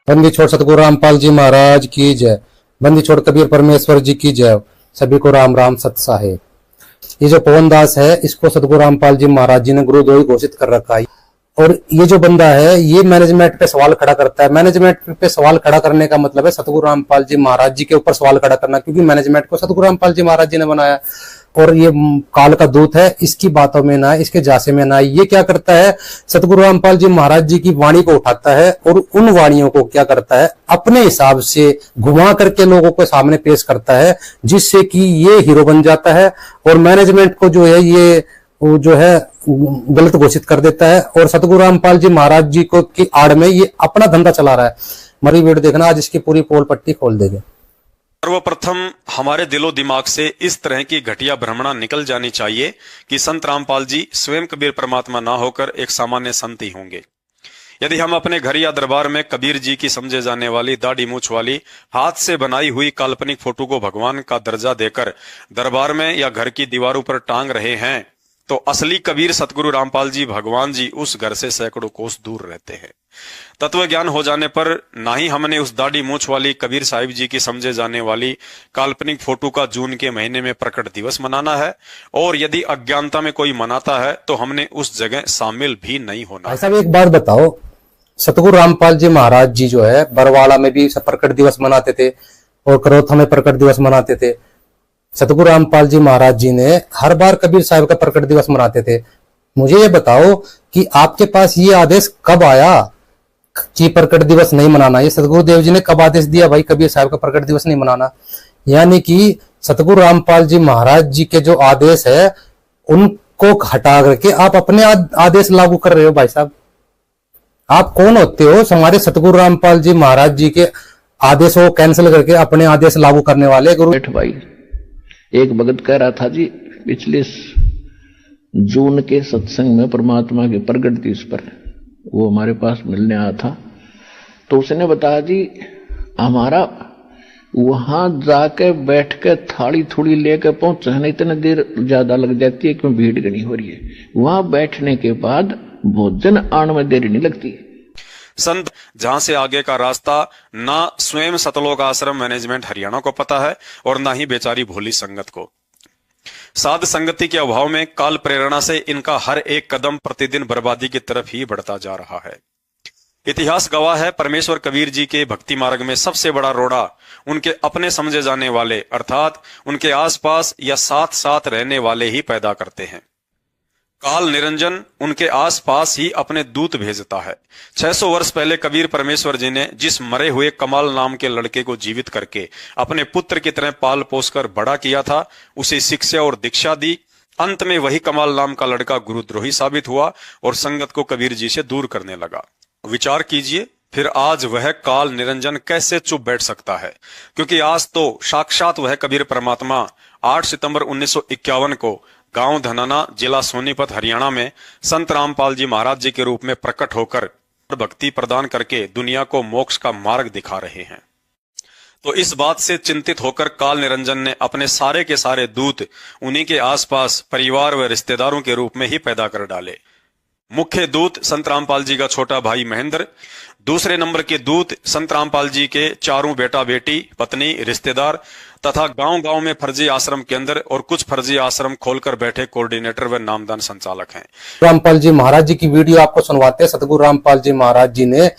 बंदी छोड़ सतगुरु रामपाल जी महाराज की जय। बंदी छोड़ कबीर परमेश्वर जी की जय। सभी को राम राम सत साहेब। ये जो पवन दास है इसको सतगुरु रामपाल जी महाराज जी ने गुरुद्रोही घोषित कर रखा है। और ये जो बंदा है ये मैनेजमेंट पे सवाल खड़ा करता है। मैनेजमेंट पे सवाल खड़ा करने का मतलब है सतगुरु रामपाल जी महाराज जी के ऊपर सवाल खड़ा करना, क्योंकि मैनेजमेंट को सतगुरु रामपाल जी महाराज जी ने बनाया और ये काल का दूत है। इसकी बातों में ना, इसके जासे में ना। ये क्या करता है, सतगुरु रामपाल जी महाराज जी की वाणी को उठाता है और उन वाणियों को क्या करता है, अपने हिसाब से घुमा करके लोगों के सामने पेश करता है, जिससे कि ये हीरो बन जाता है और मैनेजमेंट को जो है ये वो जो है गलत घोषित कर देता है। और सतगुरु रामपाल जी महाराज जी को की आड़ में ये अपना धंधा चला रहा है। मरी वीडियो देखना, आज इसकी पूरी पोल पट्टी खोल देंगे। सर्वप्रथम हमारे दिलो दिमाग से इस तरह की घटिया भ्रमणा निकल जानी चाहिए कि संत रामपाल जी स्वयं कबीर परमात्मा ना होकर एक सामान्य संत ही होंगे। यदि हम अपने घर या दरबार में कबीर जी की समझे जाने वाली दाढ़ी मूछ वाली हाथ से बनाई हुई काल्पनिक फोटो को भगवान का दर्जा देकर दरबार में या घर की दीवारों पर टांग रहे हैं, तो असली कबीर सतगुरु रामपाल जी भगवान जी उस घर से सैकड़ों कोस दूर रहते हैं। तत्व ज्ञान हो जाने पर ना ही हमने उस दाढ़ी मूछ वाली कबीर साहिब जी की समझे जाने वाली काल्पनिक फोटो का जून के महीने में प्रकट दिवस मनाना है, और यदि अज्ञानता में कोई मनाता है तो हमने उस जगह शामिल भी नहीं होना। ऐसा भी एक बात बताओ, सतगुरु रामपाल जी महाराज जी जो है बरवाड़ा में भी प्रकट दिवस मनाते थे और करोथा में प्रकट दिवस मनाते थे। सतगुरु रामपाल जी महाराज जी ने हर बार कबीर साहिब का प्रकट दिवस मनाते थे। मुझे ये बताओ कि आपके पास ये आदेश कब आया कि प्रकट दिवस नहीं मनाना? ये सतगुरु देव जी ने कब आदेश दिया भाई कबीर साहिब का प्रकट दिवस नहीं मनाना? यानी कि सतगुरु रामपाल जी महाराज जी के जो आदेश है उनको हटा करके आप अपने आदेश लागू कर रहे हो। भाई साहब, आप कौन होते हो हमारे सतगुरु रामपाल जी महाराज जी के आदेशों को कैंसिल करके अपने आदेश लागू करने वाले? गुरु भाई, एक भगत कह रहा था जी, पिछले जून के सत्संग में परमात्मा के प्रगट दिवस पर वो हमारे पास मिलने आया था, तो उसने बताया जी हमारा वहां जाके बैठ के थाली थोड़ी लेके पहुंचने इतनी देर ज्यादा लग जाती है क्यों भीड़ घनी हो रही है। वहां बैठने के बाद भोजन आने में देरी नहीं लगती। संत जहां से आगे का रास्ता ना स्वयं सतलोक आश्रम मैनेजमेंट हरियाणा को पता है और ना ही बेचारी भोली संगत को। साध संगति के अभाव में काल प्रेरणा से इनका हर एक कदम प्रतिदिन बर्बादी की तरफ ही बढ़ता जा रहा है। इतिहास गवाह है, परमेश्वर कबीर जी के भक्ति मार्ग में सबसे बड़ा रोड़ा उनके अपने समझे जाने वाले अर्थात उनके आसपास या साथ साथ रहने वाले ही पैदा करते हैं। काल निरंजन उनके आसपास ही अपने दूत भेजता है। 600 वर्ष पहले कबीर परमेश्वर जी ने जिस मरे हुए कमाल नाम के लड़के को जीवित करके अपने पुत्र की तरह पाल पोसकर बड़ा किया था, उसे शिक्षा और दीक्षा दी। अंत में वही कमाल नाम का लड़का गुरुद्रोही साबित हुआ और संगत को कबीर जी से दूर करने लगा। विचार कीजिए फिर आज वह काल निरंजन कैसे चुप बैठ सकता है, क्योंकि आज तो साक्षात वह कबीर परमात्मा 8 सितंबर 1951 को गांव धनाना जिला सोनीपत हरियाणा में संत रामपाल जी महाराज जी के रूप में प्रकट होकर भक्ति प्रदान करके दुनिया को मोक्ष का मार्ग दिखा रहे हैं। तो इस बात से चिंतित होकर काल निरंजन ने अपने सारे के सारे दूत उन्हीं के आसपास परिवार व रिश्तेदारों के रूप में ही पैदा कर डाले। मुख्य दूत संत रामपाल जी का छोटा भाई महेंद्र, दूसरे नंबर के दूत संत रामपाल जी के चारों बेटा बेटी, पत्नी, रिश्तेदार तथा गांव-गांव में फर्जी आश्रम के अंदर और कुछ फर्जी आश्रम खोलकर बैठे कोऑर्डिनेटर व नामदान संचालक हैं। रामपाल जी महाराज जी की वीडियो आपको सुनवाते हैं। सतगुरु रामपाल जी महाराज जी ने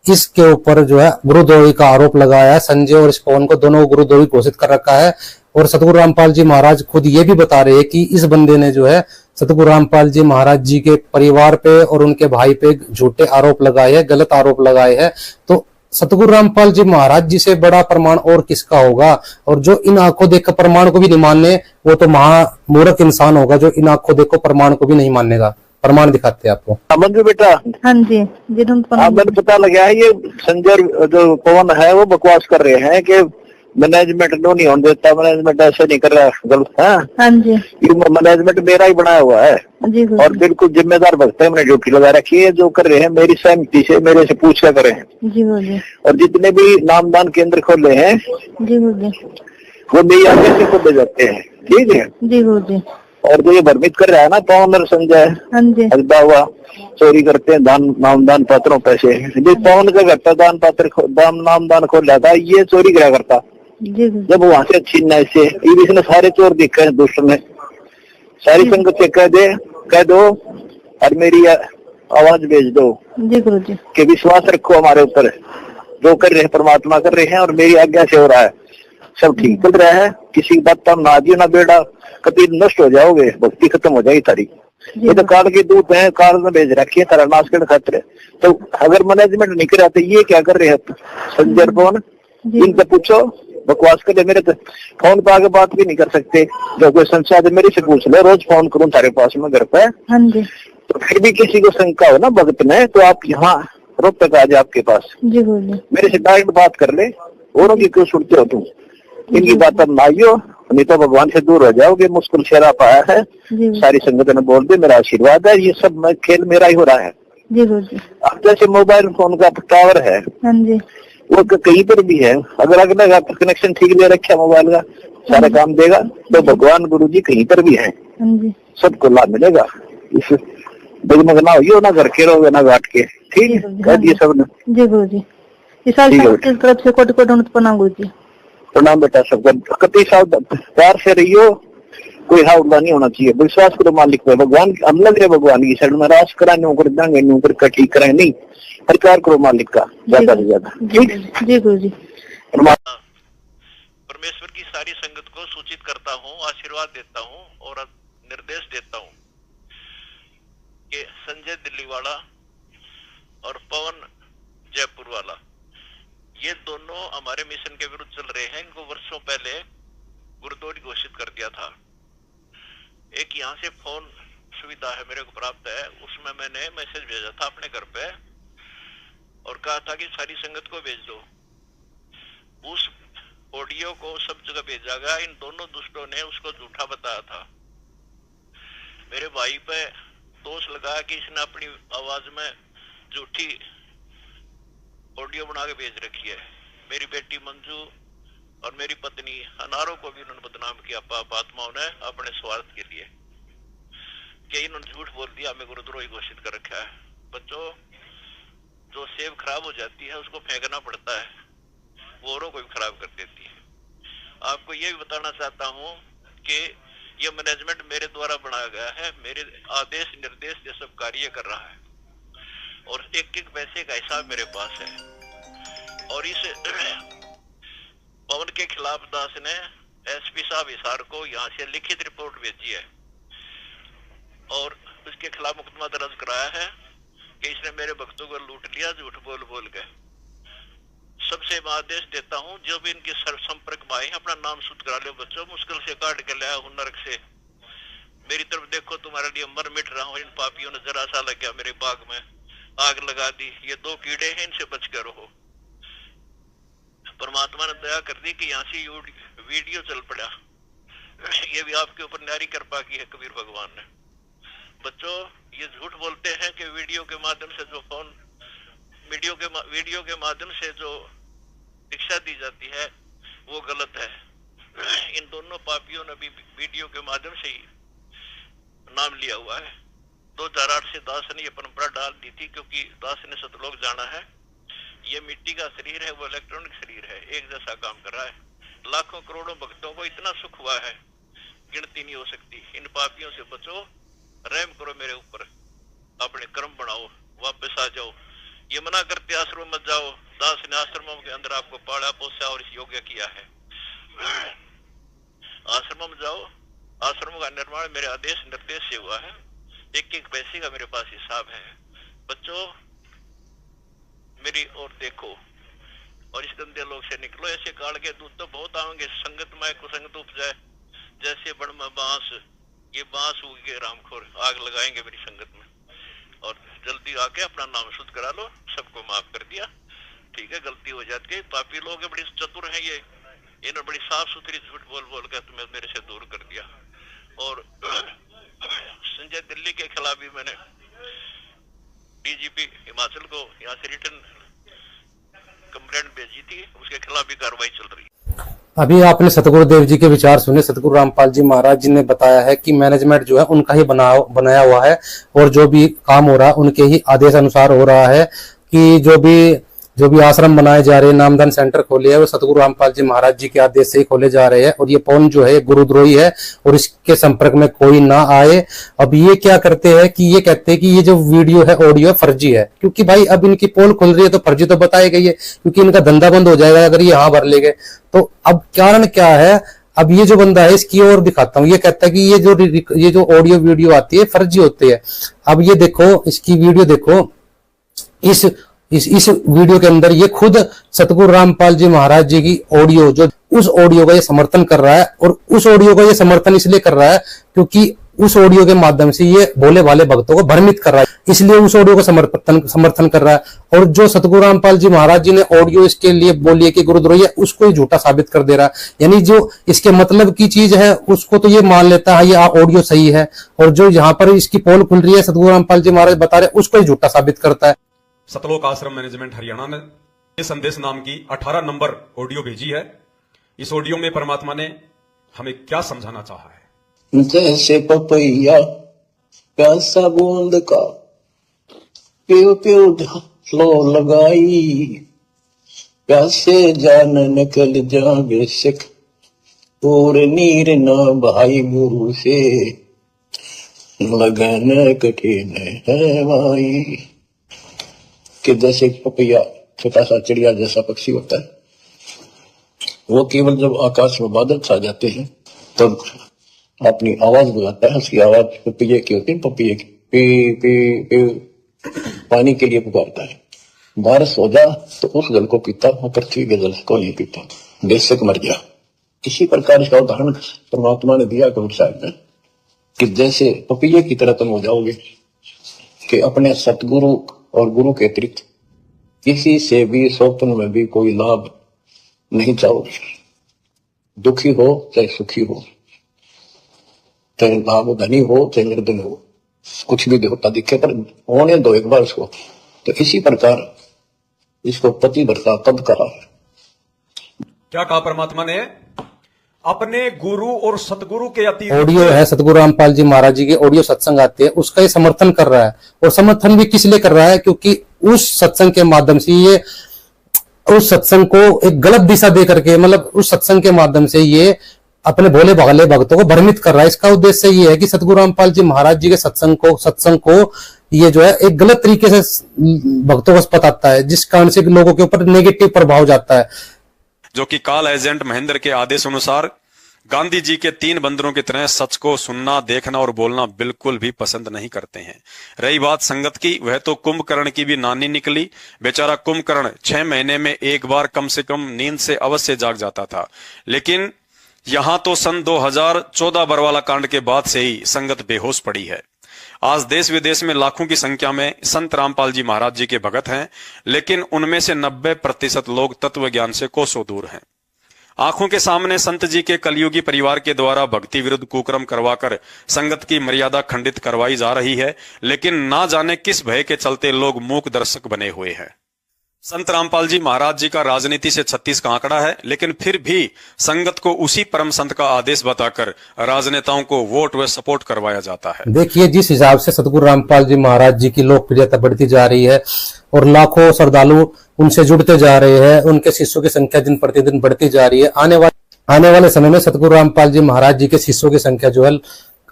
इसके ऊपर जो है गुरुद्रोही का आरोप लगाया है। संजय और इस पवन को दोनों गुरुद्रोही घोषित कर रखा है और सतगुरु रामपाल जी महाराज खुद ये भी बता रहे हैं कि इस बंदे ने जो है सतगुरु रामपाल जी महाराज जी के परिवार पे और उनके भाई पे झूठे आरोप लगाए हैं, गलत आरोप लगाए हैं। तो सतगुरु रामपाल जी महाराज जी से बड़ा प्रमाण और किसका होगा? और जो इन आंखों देखकर प्रमाण को भी नहीं मानने, वो तो महामूर्ख इंसान होगा जो इन आंखों देखो प्रमाण को भी नहीं मानेगा। प्रमाण दिखाते हैं आपको। मंजू बेटा, हाँ जी जी, मैंने पता लगा है ये संजय जो पवन है वो बकवास कर रहे हैं कि मैनेजमेंट नो नहीं होने देता, मैनेजमेंट ऐसे नहीं कर रहा, गलत है। हाँ जी, ये मैनेजमेंट मेरा ही बनाया हुआ है जी और बिल्कुल जिम्मेदार भक्त है। मैंने ड्यूटी लगा रखी है, जो कर रहे हैं मेरी सहमति से मेरे से पूछ कर करें जी जी। और जितने भी नामदान केंद्र खोले हैं जी जी, वो मेरी आगे से खोले जाते हैं, ठीक है जी जी। और जो ये भ्रमित कर रहा है ना पवन और संजय, हाँ जी, हकदा हुआ चोरी करते हैं नामदान पत्रों पैसे, जो पवन का करता नामदान खोल रहा था, ये चोरी करा करता जी जब वहां से छीनना इससे। इसने सारे चोर देखे हैं दुष्ट ने, सारी संगत से कह दो और मेरी आवाज भेज दो जी गुरु जी, कि विश्वास रखो हमारे ऊपर, जो कर रहे हैं परमात्मा कर रहे हैं और मेरी आज्ञा से हो रहा है, सब ठीक चल रहा है, किसी की बात ना दियो ना बेड़ा, कभी नष्ट हो जाओगे, भक्ति खत्म हो जाएगी तारी। ये तो काल के दूत हैं, काल में भेज रखी है तारा नाश करने खातिर। तो अगर मैनेजमेंट नहीं कर रहा तो ये क्या कर रहे हैं संजय पवन, इनसे पूछो, बकवास करे, मेरे तो फोन पे आगे बात भी नहीं कर सकते, जो कोई संशय है मेरे से पूछ ले, रोज फोन करूं तारे पास में घर पे। हाँ जी, तो फिर भी किसी को शंका हो ना भक्त में, तो आप यहाँ रोहतक आ जाए आपके पास, जी गुरु जी, मेरे से डायरेक्ट बात कर ले, औरों की क्यों सुनते हो तुम, इनकी बात अब माइयो, नहीं तो भगवान से दूर हो जाओगे। मुश्किल शेरा पाया है, जी सारी संगत ने बोल दे मेरा आशीर्वाद है, ये सब खेल मेरा ही हो रहा है। जी गुरु जी, अब जैसे मोबाइल फोन का टावर है, हाँ जी, वो कहीं पर भी है, अगर अगले का कनेक्शन ठीक ले रखा मोबाइल का, सारा काम देगा, तो भगवान गुरु जी कहीं पर भी है, हाँ जी, सबको लाभ मिलेगा। इस डगमग ना हो ना घर के रहोगे ना घाट के, ठीक है, कह दिए सब ने। जी गुरु जी, इस साल ठीक है की तरफ से कोटि कोटि उन्नत प्रणाम गुरु जी। प्रणाम बेटा, सबका कति सावधान प्यार से रहियो, कोई हावड़ा नहीं होना चाहिए, विश्वास करो मालिक पे, भगवान हम लग रहे भगवान की शरण में, रास करा न्यू कर देंगे, न्यू कर ठीक करें, नहीं प्रचार करो मालिक का ज्यादा से ज्यादा, ठीक। जी गुरु जी, परमेश्वर की सारी संगत को सूचित करता हूँ, आशीर्वाद देता हूँ और निर्देश देता हूँ कि संजय दिल्ली वाला और पवन जयपुर वाला, ये दोनों हमारे मिशन के विरुद्ध चल रहे हैं। इनको वर्षों पहले गुरुद्रोही घोषित कर दिया था। एक यहाँ से फोन सुविधा है मेरे को प्राप्त है, उसमें मैंने मैसेज भेजा था अपने घर पे और कहा था कि सारी संगत को भेज दो। उस ऑडियो को सब जगह भेजा गया। इन दोनों दुष्टों ने उसको झूठा बताया था। मेरे भाई पे दोष लगाया कि इसने अपनी आवाज में झूठी ऑडियो बना के भेज रखी है। मेरी बेटी मंजू और मेरी पत्नी अनारों को भी उन्होंने बदनाम किया पाप आत्माओं ने अपने स्वार्थ के लिए, कि इन्होंने झूठ बोल दिया, हमें गुरुद्रोही घोषित कर रखा है। बच्चों, जो सेब खराब हो जाती है उसको फेंकना पड़ता है, वो औरों को भी खराब कर देती है। आपको ये भी बताना चाहता हूँ कि ये मैनेजमेंट मेरे द्वारा बनाया गया है, मेरे आदेश निर्देश ये सब कार्य कर रहा है और एक एक पैसे का हिसाब मेरे पास है। और इस पवन के खिलाफ दास ने एसपी साहब हिसार को यहाँ से लिखित रिपोर्ट भेजी है और उसके खिलाफ मुकदमा दर्ज कराया है कि इसने मेरे भक्तों को लूट लिया झूठ बोल बोल के। सबसे मैं आदेश देता हूँ, जो भी इनके संपर्क में आए अपना नाम शुद्ध करा लो। बच्चों, मुश्किल से काट के लाया हूँ नरक से, मेरी तरफ देखो, तुम्हारे लिए मर मिट रहा हूँ। इन पापियों ने जरा सा लग गया मेरे बाग में, आग लगा दी। ये दो कीड़े हैं, इनसे बच कर रहो। परमात्मा ने दया कर दी कि यहाँ से वीडियो चल पड़ा। ये भी आपके ऊपर न्यारी कृपा की है कबीर भगवान ने। बच्चों, ये झूठ बोलते हैं कि वीडियो के माध्यम से जो फोन वीडियो के माध्यम से जो शिक्षा दी जाती है वो गलत है। इन दोनों पापियों ने भी वीडियो के माध्यम से ही नाम लिया हुआ है। 2008 से दास ने ये परंपरा डाल दी थी, क्योंकि दास ने सतलोक जाना है। ये मिट्टी का शरीर है, वो इलेक्ट्रॉनिक शरीर है, एक जैसा काम कर रहा है। लाखों करोड़ों भक्तों को इतना सुख हुआ है, गिनती नहीं हो सकती। इन पापियों से बचो, रहम करो मेरे ऊपर, अपने कर्म बनाओ, वापस आ जाओ। ये मना करते आश्रम मत जाओ। दास ने आश्रमों के अंदर आपको पाला पोसा और इस योग्य किया है। आश्रमों में जाओ। आश्रमों का निर्माण मेरे आदेश निर्देश से हुआ है। एक एक पैसे का मेरे पास हिसाब है। बच्चों, मेरी ओर देखो और इस गंदे लोग से निकलो। ऐसे काल के दूत तो बहुत आएंगे। संगत में कुसंगत उपजाए, जैसे बण में बांस, ये बांस उग के रामखोर आग लगाएंगे मेरी संगत में। और जल्दी आके अपना नाम शुद्ध करा लो। सबको माफ कर दिया, ठीक है, गलती हो जाती है। पापी लोग बड़ी चतुर हैं, ये इन्होंने बड़ी साफ सुथरी झूठ बोल बोल कर तुम्हें मेरे से दूर कर दिया। और संजय दिल्ली के खिलाफ भी मैंने डीजीपी हिमाचल को यहाँ से रिटर्न कंप्लेंट भेजी थी, उसके खिलाफ भी कार्रवाई चल रही है। अभी आपने सतगुरुदेव जी के विचार सुने। सतगुरु रामपाल जी महाराज जी ने बताया है कि मैनेजमेंट जो है उनका ही बनाया हुआ है और जो भी काम हो रहा है उनके ही आदेश अनुसार हो रहा है कि जो भी आश्रम बनाए जा रहे हैं, नामदान सेंटर खोले हैं, वो सतगुरु रामपाल जी महाराज जी के आदेश से ही खोले जा रहे हैं। और ये पवन जो है गुरुद्रोही है और इसके संपर्क में कोई ना आए। अब ये क्या करते हैं कि ये कहते हैं कि ये जो वीडियो है ऑडियो फर्जी है, क्योंकि भाई अब इनकी पोल खुल रही है तो फर्जी तो बताई गई है, क्योंकि इनका धंधा बंद हो जाएगा अगर ये यहाँ भर ले गए। तो अब कारण क्या है, अब ये जो बंदा है इसकी और दिखाता हूँ। ये कहता है कि ये जो ऑडियो वीडियो आती है फर्जी होती है। अब ये देखो, इसकी वीडियो देखो, इस वीडियो के अंदर ये खुद सतगुरु रामपाल जी महाराज जी की ऑडियो, जो उस ऑडियो का ये समर्थन कर रहा है। और उस ऑडियो का ये समर्थन इसलिए कर रहा है क्योंकि उस ऑडियो के माध्यम से ये भोले भाले भक्तों को भ्रमित कर रहा है, इसलिए उस ऑडियो का समर्थन कर रहा है। और जो सतगुरु रामपाल जी महाराज जी ने ऑडियो इसके लिए बोली है कि गुरुद्रोही है, उसको ही झूठा साबित कर दे रहा है। यानी जो इसके मतलब की चीज है उसको तो ये मान लेता है ये ऑडियो सही है, और जो यहाँ पर इसकी पोल खुल रही है सतगुरु रामपाल जी महाराज बता रहे उसको ही झूठा साबित करता है। सतलोक आश्रम मैनेजमेंट हरियाणा ने ये संदेश नाम की 18 नंबर ऑडियो भेजी है। इस ऑडियो में परमात्मा ने हमें क्या समझाना चाहा है। जैसे पपैया प्यासा बूंद का प्यो प्यो लो लगाई, प्यासे जान निकल जावे सिख और नीर न भाई गुरु से, लगन कठिन है भाई। कि जैसे पपैया छोटा सा चिड़िया जैसा पक्षी होता है, वो केवल जब आकाश में बादल छा जाते हैं तब अपनी आवाज बुलाता है। उसकी आवाज पपैये की होती है, पपैये की पी पी पी पानी के लिए पुकारता है। बारिश हो जा तो उस जल को पीता, वो पृथ्वी के जल को नहीं पीता, बेशक मर गया। इसी प्रकार इसका उदाहरण परमात्मा ने दिया कबीर साहब में कि जैसे पपैये की तरह तुम हो जाओगे कि अपने सतगुरु और गुरु के अतिरिक्त किसी से भी स्वप्न में भी कोई लाभ नहीं चाहोगे। दुखी हो चाहे सुखी हो, चाहे लाभ धनी हो चाहे निर्धन हो, कुछ भी होता दिखे पर होने दो एक बार उसको। तो इसी प्रकार इसको पतिव्रता तब कहा। क्या कहा परमात्मा ने? अपने गुरु और सतगुरु के अति ऑडियो है सतगुरु रामपाल जी महाराज जी के ऑडियो सत्संग आते हैं, उसका ये समर्थन कर रहा है। और समर्थन भी किस लिए कर रहा है, क्योंकि उस सत्संग के माध्यम से ये उस सत्संग को एक गलत दिशा दे करके, मतलब उस सत्संग के माध्यम से ये अपने भोले भाले भक्तों को भ्रमित कर रहा है। इसका उद्देश्य ये है कि सतगुरु रामपाल जी महाराज जी के सत्संग को ये जो है एक गलत तरीके से भक्तों को बताता है, जिस कारण से लोगों के ऊपर नेगेटिव प्रभाव जाता है। जो कि काल एजेंट महेंद्र के आदेश अनुसार गांधी जी के 3 बंदरों की तरह सच को सुनना, देखना और बोलना बिल्कुल भी पसंद नहीं करते हैं। रही बात संगत की, वह तो कुंभकर्ण की भी नानी निकली। बेचारा कुंभकर्ण 6 महीने में एक बार कम से कम नींद से अवश्य जाग जाता था, लेकिन यहां तो सन 2014 बरवाला कांड के बाद से ही संगत बेहोश पड़ी है। आज देश विदेश में लाखों की संख्या में संत रामपाल जी महाराज जी के भगत हैं, लेकिन उनमें से 90% लोग तत्व ज्ञान से कोसों दूर हैं। आंखों के सामने संत जी के कलयुगी परिवार के द्वारा भक्ति विरुद्ध कुकर्म करवाकर संगत की मर्यादा खंडित करवाई जा रही है, लेकिन ना जाने किस भय के चलते लोग मूक दर्शक बने हुए हैं। संत रामपाल जी महाराज जी का राजनीति से 36 का आंकड़ा है, लेकिन फिर भी संगत को उसी परम संत का आदेश बताकर राजनेताओं को वोट व सपोर्ट करवाया जाता है। देखिए जिस हिसाब से सतगुरु रामपाल जी महाराज जी की लोकप्रियता बढ़ती जा रही है और लाखों श्रद्धालु उनसे जुड़ते जा रहे हैं, उनके शिष्यों की संख्या दिन प्रतिदिन बढ़ती जा रही है। आने वाले समय में सतगुरु रामपाल जी महाराज जी के शिष्यों की संख्या जो है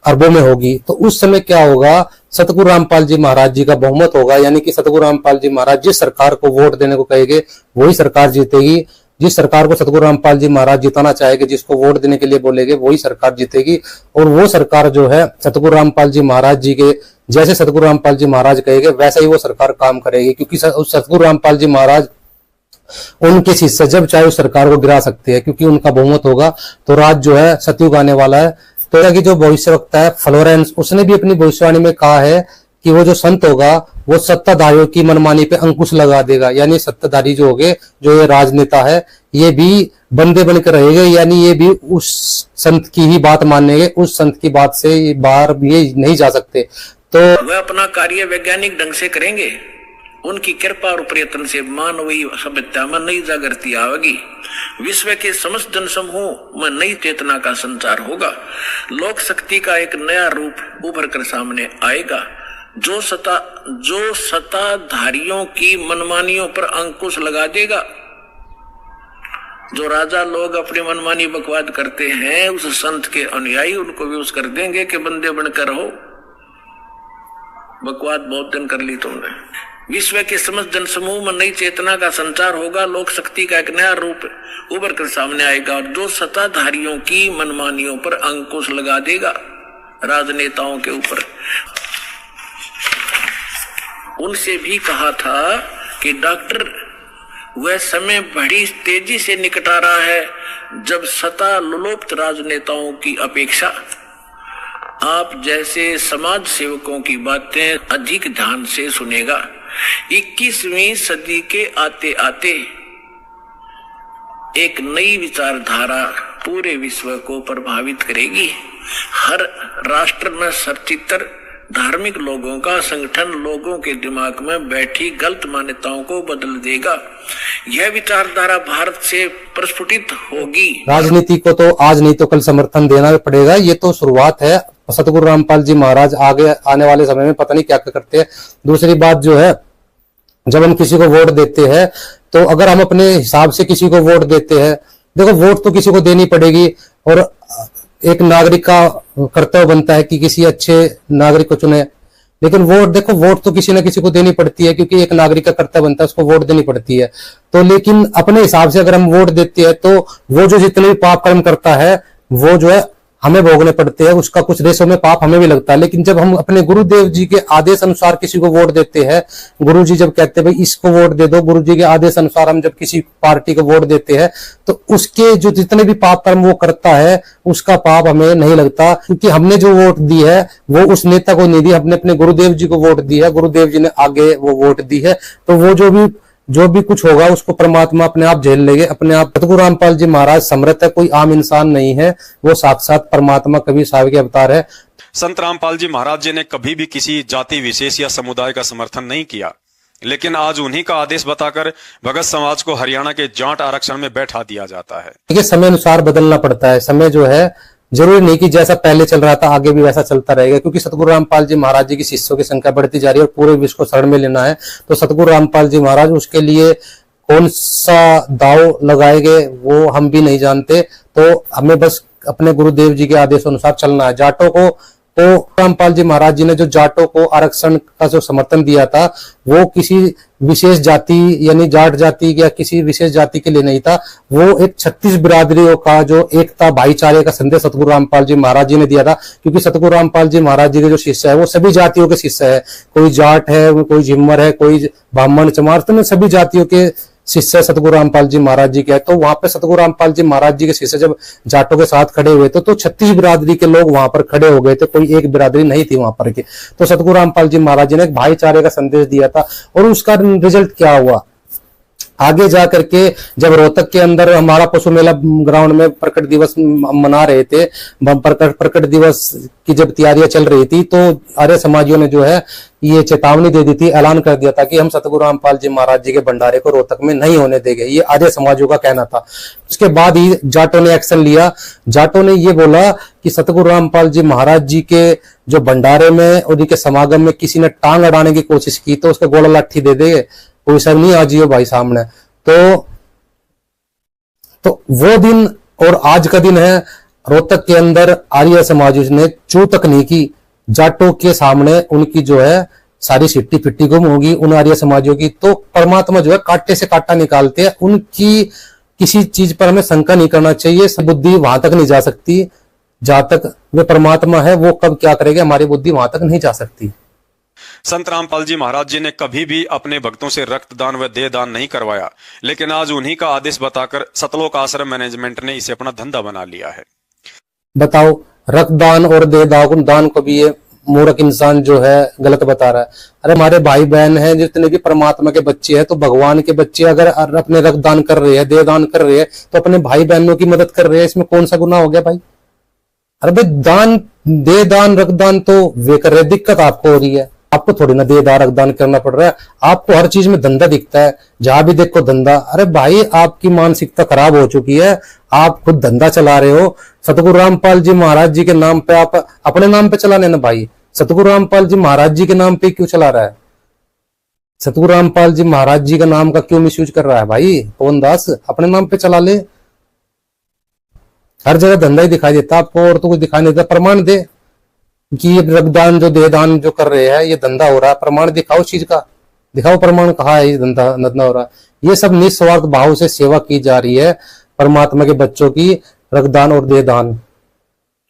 अरबों में होगी। तो उस समय क्या होगा, सतगुरु रामपाल जी महाराज जी का बहुमत होगा, यानी कि सतगुरु रामपाल जी महाराज जिस सरकार को वोट देने को कहेंगे वही सरकार जीतेगी। जिस सरकार को सतगुरु रामपाल जी महाराज जिताना चाहेंगे, जिसको वोट देने के लिए बोलेंगे वही सरकार जीतेगी। और वो सरकार जो है सतगुरु रामपाल जी महाराज जी के जैसे सतगुरु रामपाल जी महाराज कहेंगे वैसा ही वो सरकार काम करेगी, क्योंकि सतगुरु रामपाल जी महाराज उनके शिष्य जब चाहे उस सरकार को गिरा सकते हैं, क्योंकि उनका बहुमत होगा। तो राज जो है सतयुग आने वाला है। तो की जो भविष्यवक्ता है फ्लोरेंस, उसने भी अपनी भविष्यवाणी में कहा है कि वो जो संत होगा वो सत्ताधारियों की मनमानी पे अंकुश लगा देगा, यानी सत्ताधारी जो होंगे, जो ये राजनेता है, ये भी बंदे बनकर रहेंगे, यानी ये भी उस संत की ही बात मानेंगे, उस संत की बात से बाहर भी नहीं जा सकते। तो वह अपना कार्य वैज्ञानिक ढंग से करेंगे उनकी कृपा और प्रयत्न से मानवीय सभ्यता में नई जागृति आवेगी। विश्व के समस्त जनसमूह में नई चेतना का संचार होगा। लोक शक्ति का एक नया रूप उभर कर सामने आएगा, जो सत्ताधारियों की मनमानियों पर अंकुश लगा देगा। जो राजा लोग अपनी मनमानी बकवाद करते हैं, उस संत के अनुयायी उनको विवश कर देंगे कि बंदे बनकर रहो, बकवाद बहुत दिन कर ली तुमने। विश्व के समस्त जनसमूह में नई चेतना का संचार होगा। लोक शक्ति का एक नया रूप उभर कर सामने आएगा, और जो सत्ताधारियों की मनमानियों पर अंकुश लगा देगा, राजनेताओं के ऊपर। उनसे भी कहा था कि डॉक्टर, वह समय बड़ी तेजी से निकट आ रहा है जब सत्ता लोलुप्त राजनेताओं की अपेक्षा आप जैसे समाज सेवकों की बातें अधिक ध्यान से सुनेगा। 21वीं सदी के आते आते एक नई विचारधारा पूरे विश्व को प्रभावित करेगी। हर राष्ट्र में सचित्र धार्मिक लोगों का संगठन लोगों के दिमाग में बैठी गलत मान्यताओं को बदल देगा। यह विचारधारा भारत से प्रस्फुटित होगी। राजनीति को तो आज नहीं तो कल समर्थन देना पड़ेगा। ये तो शुरुआत है। सतगुरु रामपाल जी महाराज आगे आने वाले समय में पता नहीं क्या क्या करते हैं। दूसरी बात जो है, जब हम किसी को वोट देते हैं तो अगर हम अपने हिसाब से किसी को वोट देते हैं, देखो वोट तो किसी को देनी पड़ेगी और एक नागरिक का कर्तव्य बनता है कि किसी अच्छे नागरिक को चुने। लेकिन वोट देखो, वोट तो किसी न किसी को देनी पड़ती है, क्योंकि एक नागरिक का कर्तव्य बनता है, उसको वोट देनी पड़ती है। तो लेकिन अपने हिसाब से अगर हम वोट देते हैं तो वो जो जितने भी पाप कर्म करता है वो जो है हमें भोगने पड़ते हैं, उसका कुछ रेशों में पाप हमें भी लगता है। लेकिन जब हम अपने गुरुदेव जी के आदेश अनुसार किसी को वोट देते हैं, गुरु जी जब कहते हैं भाई इसको वोट दे दो, गुरु जी के आदेश अनुसार हम जब किसी पार्टी को वोट देते हैं तो उसके जो जितने भी पाप कर्म वो करता है उसका पाप हमें नहीं लगता, क्योंकि हमने जो वोट दी है वो उस नेता को नहीं दी, हमने अपने गुरुदेव जी को वोट दी है, गुरुदेव जी ने आगे वो वोट दी है। तो वो जो भी कुछ होगा उसको परमात्मा अपने आप झेल लेंगे अपने आप। सतगुरु रामपाल जी महाराज समर्थ है, कोई आम इंसान नहीं है, वो साक्षात परमात्मा कबीर साहब के अवतार है। संत रामपाल जी महाराज जी ने कभी भी किसी जाति विशेष या समुदाय का समर्थन नहीं किया, लेकिन आज उन्हीं का आदेश बताकर भगत समाज को हरियाणा के जाट आरक्षण में बैठा दिया जाता है। देखिए, समय अनुसार बदलना पड़ता है। समय जो है जरूरी नहीं कि जैसा पहले चल रहा था आगे भी वैसा चलता रहेगा, क्योंकि सतगुरु रामपाल जी महाराज जी की शिष्यों की संख्या बढ़ती जा रही है और पूरे विश्व को शरण में लेना है। तो सतगुरु रामपाल जी महाराज उसके लिए कौन सा दाव लगाएंगे वो हम भी नहीं जानते। तो हमें बस अपने गुरुदेव जी के आदेश अनुसार चलना है। जाटों को तो रामपाल जी महाराज जी ने जो जाटों को आरक्षण का जो समर्थन दिया था वो किसी विशेष जाति यानी जाट जाति या किसी विशेष जाति के लिए नहीं था, वो एक 36 बिरादरियों का जो एकता भाईचारे का संदेश सतगुरु रामपाल जी महाराज जी ने दिया था। क्योंकि सतगुरु रामपाल जी महाराज जी के जो शिष्य है वो सभी जातियों के शिष्य है, कोई जाट है, कोई झिम्मर है, कोई ब्राह्मण चमार, तो सभी जातियों के शिष्य सतगुरु रामपाल जी महाराज जी के है। तो वहां पे सतगुरु रामपाल जी महाराज जी के शिष्य जब जाटों के साथ खड़े हुए थे तो 36 बिरादरी के लोग वहां पर खड़े हो गए थे, कोई एक बिरादरी नहीं थी वहां पर के। तो सतगुरु रामपाल जी महाराज जी ने एक भाईचारे का संदेश दिया था और उसका रिजल्ट क्या हुआ आगे जा करके, जब रोहतक के अंदर हमारा पशु मेला ग्राउंड में प्रकट दिवस मना रहे थे, प्रकट दिवस की जब तैयारियां चल रही थी तो आर्य समाजियों ने जो है ये चेतावनी दे दी थी, ऐलान कर दिया था कि हम सतगुरु रामपाल जी महाराज जी के भंडारे को रोहतक में नहीं होने देंगे। ये आर्य समाजियों का कहना था। उसके बाद ही जाटों ने एक्शन लिया। जाटों ने ये बोला कि सतगुरु रामपाल जी महाराज जी के जो भंडारे में और उनके समागम में किसी ने टांग अड़ाने की कोशिश की तो उसके गोला लाठी दे देंगे, कोई सब नहीं आ जियो भाई सामने। तो वो दिन और आज का दिन है। रोहतक के अंदर आर्य समाज ने चूतक नहीं की, जाटों के सामने उनकी जो है सारी सिट्टी फिट्टी गुम होगी उन आर्य समाजियों की। तो परमात्मा जो है कांटे से कांटा निकालते हैं, उनकी किसी चीज पर हमें शंका नहीं करना चाहिए। बुद्धि वहां तक नहीं जा सकती जहां तक वे परमात्मा है, वो कब क्या करेगा हमारी बुद्धि वहां तक नहीं जा सकती। संत रामपाल जी महाराज जी ने कभी भी अपने भक्तों से रक्तदान व देहदान नहीं करवाया, लेकिन आज उन्हीं का आदेश बताकर सतलोक आश्रम मैनेजमेंट ने इसे अपना धंधा बना लिया है। बताओ, रक्तदान और देहदान को भी ये मूर्ख इंसान जो है गलत बता रहा है। अरे हमारे भाई बहन हैं जितने भी परमात्मा के बच्चे हैं, तो भगवान के बच्चे अगर अपने रक्तदान कर रहे हैं, देहदान कर रहे हैं, तो अपने भाई बहनों की मदद कर रहे हैं, इसमें कौन सा गुनाह हो गया भाई? अरे भाई, दान देहदान रक्तदान तो वे कर रहे, दिक्कत आपको हो रही है। आपको थोड़ी ना देदार रक्तदान करना पड़ रहा है, आपको हर चीज में धंधा दिखता है, जहां भी देखो धंधा। अरे भाई आपकी मानसिकता खराब हो चुकी है, आप खुद धंधा चला रहे हो। सतगुरु रामपाल जी महाराज जी के नाम पे आप अपने नाम पे चला लेना भाई, सतगुरु रामपाल जी महाराज जी के नाम पे क्यों चला रहा है? सतगुरु रामपाल जी महाराज जी का नाम का क्यों मिसयूज कर रहा है भाई? पवन दास अपने नाम पे चला ले। हर जगह धंधा ही दिखाई देता आपको, और तो कुछ दिखाई नहीं देता। प्रमाण दे कि ये रक्तदान जो देहदान जो कर रहे हैं ये धंधा हो रहा है, प्रमाण दिखाओ चीज का, दिखाओ प्रमाण कहाँ है ये धंधा हो रहा है। ये सब निस्वार्थ भाव से सेवा की जा रही है परमात्मा के बच्चों की, रक्तदान और देहदान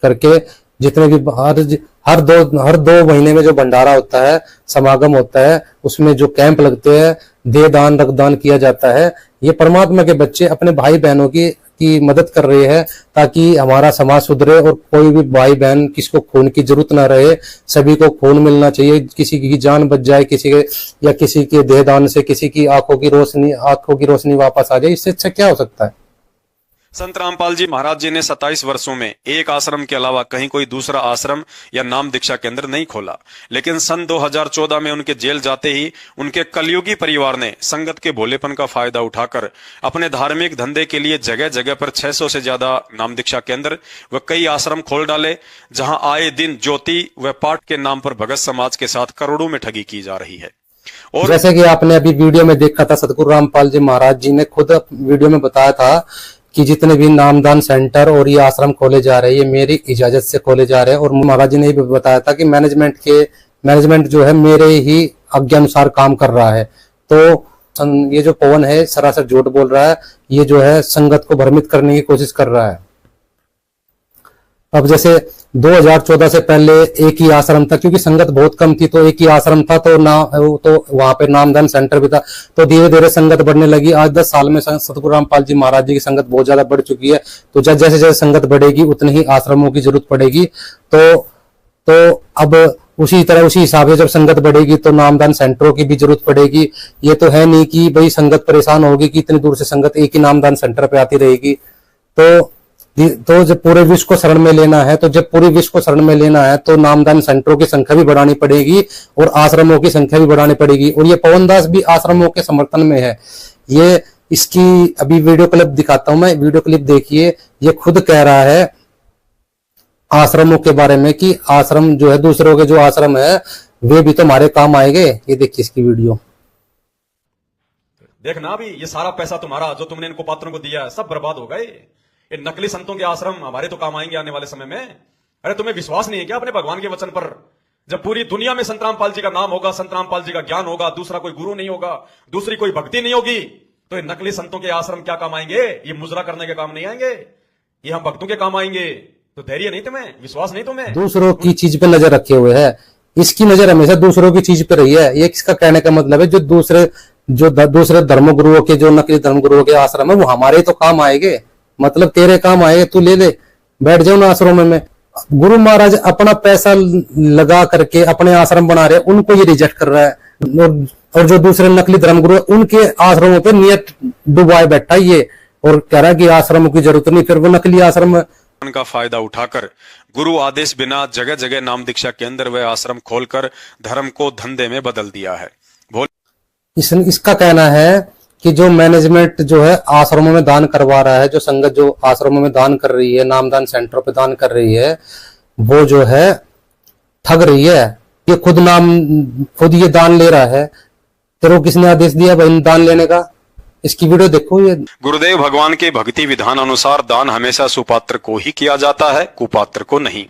करके। जितने भी हर दो महीने में जो भंडारा होता है, समागम होता है, उसमें जो कैंप लगते हैं, देहदान रक्तदान किया जाता है, ये परमात्मा के बच्चे अपने भाई बहनों की मदद कर रहे हैं ताकि हमारा समाज सुधरे और कोई भी भाई बहन किसको खून की जरूरत ना रहे। सभी को खून मिलना चाहिए, किसी की जान बच जाए, किसी के या किसी के देहदान से किसी की आंखों की रोशनी वापस आ जाए, इससे अच्छा क्या हो सकता है। संत रामपाल जी महाराज जी ने 27 वर्षों में एक आश्रम के अलावा कहीं कोई दूसरा आश्रम या नाम दीक्षा केंद्र नहीं खोला, लेकिन सन 2014 में उनके जेल जाते ही उनके कलयुगी परिवार ने संगत के भोलेपन का फायदा उठाकर अपने धार्मिक धंधे के लिए जगह जगह पर 600 से ज्यादा नाम दीक्षा केंद्र व कई आश्रम खोल डाले, जहां आए दिन ज्योति व पाठ के नाम पर भगत समाज के साथ करोड़ों में ठगी की जा रही है। और जैसे कि आपने अभी वीडियो में देखा था, सतगुरु रामपाल जी महाराज जी ने खुद वीडियो में बताया था कि जितने भी नामदान सेंटर और ये आश्रम खोले जा रहे हैं ये मेरी इजाजत से खोले जा रहे हैं। और महाराज जी ने भी बताया था कि मैनेजमेंट जो है मेरे ही आज्ञा अनुसार काम कर रहा है। तो ये जो पवन है सरासर झूठ बोल रहा है, ये जो है संगत को भ्रमित करने की कोशिश कर रहा है। अब जैसे 2014 से पहले एक ही आश्रम था, क्योंकि संगत बहुत कम थी तो एक ही आश्रम था, तो वहां पे नामदान सेंटर भी था, तो धीरे धीरे संगत बढ़ने लगी। आज 10 साल में सतगुरु रामपाल जी महाराज जी की संगत बहुत ज्यादा बढ़ चुकी है। तो जैसे जैसे संगत बढ़ेगी उतनी ही आश्रमों की जरूरत पड़ेगी। तो अब उसी हिसाब से जब संगत बढ़ेगी तो नामदान सेंटरों की भी जरूरत पड़ेगी। ये तो है नहीं कि भाई संगत परेशान होगी कि इतनी दूर से संगत एक ही नामदान सेंटर पे आती रहेगी। तो जब पूरे विश्व को शरण में लेना है, तो नामदान सेंटरों की संख्या भी बढ़ानी पड़ेगी और आश्रमों की संख्या भी बढ़ानी पड़ेगी। और ये पवन दास भी आश्रमों के समर्थन में है। ये इसकी अभी वीडियो क्लिप दिखाता हूं मैं, वीडियो क्लिप देखिए। ये खुद कह रहा है आश्रमों के बारे में कि आश्रम जो है, दूसरों के जो आश्रम है वे भी तो हमारे काम आएंगे। ये देखिए इसकी वीडियो। देखना अभी ये सारा पैसा तुम्हारा जो तुमने इनको पात्रों को दिया है सब बर्बाद हो गए। ये नकली संतों के आश्रम हमारे तो काम आएंगे आने वाले समय में। अरे तुम्हें विश्वास नहीं है क्या अपने भगवान के वचन पर? जब पूरी दुनिया में संत रामपाल जी का नाम होगा, संत रामपाल जी का ज्ञान होगा, दूसरा कोई गुरु नहीं होगा, दूसरी कोई भक्ति नहीं होगी, तो ये नकली संतों के आश्रम क्या काम आएंगे? ये मुजरा करने के काम नहीं आएंगे, ये हम भक्तों के काम आएंगे। तो धैर्य नहीं तुम्हें, विश्वास नहीं तुम्हें। दूसरों की चीज पे नजर रखे हुए है, इसकी नजर हमेशा दूसरों की चीज पे रही है। ये किसका कहने का मतलब है, जो दूसरे धर्म गुरुओं के, जो नकली धर्म गुरुओं के आश्रम है वो हमारे तो काम आएंगे, मतलब तेरे काम आएंगे, तू ले ले, बैठ जाओ ना आश्रम में। गुरु महाराज अपना पैसा लगा करके अपने आश्रम बना रहे, उनको ये रिजेक्ट कर रहा है। और जो दूसरे नकली धर्म गुरु उनके आश्रमों पे नियत डुबाए बैठा ये, और कह रहा है कि आश्रमों की जरूरत नहीं, फिर वो नकली आश्रम का फायदा उठाकर गुरु आदेश बिना जगह जगह नाम दीक्षा केंद्र व आश्रम खोलकर धर्म को धंधे में बदल दिया है। इसका कहना है कि जो मैनेजमेंट जो है आश्रमों में दान करवा रहा है, जो संगत जो आश्रमों में दान कर रही है, नामदान सेंटर पे दान कर रही है, वो जो है ठग रही है। ये खुद ये दान ले रहा है। तेरे को किसने आदेश दिया भाई दान लेने का? इसकी वीडियो देखो। ये गुरुदेव भगवान के भक्ति विधान अनुसार दान हमेशा सुपात्र को ही किया जाता है, कुपात्र को नहीं।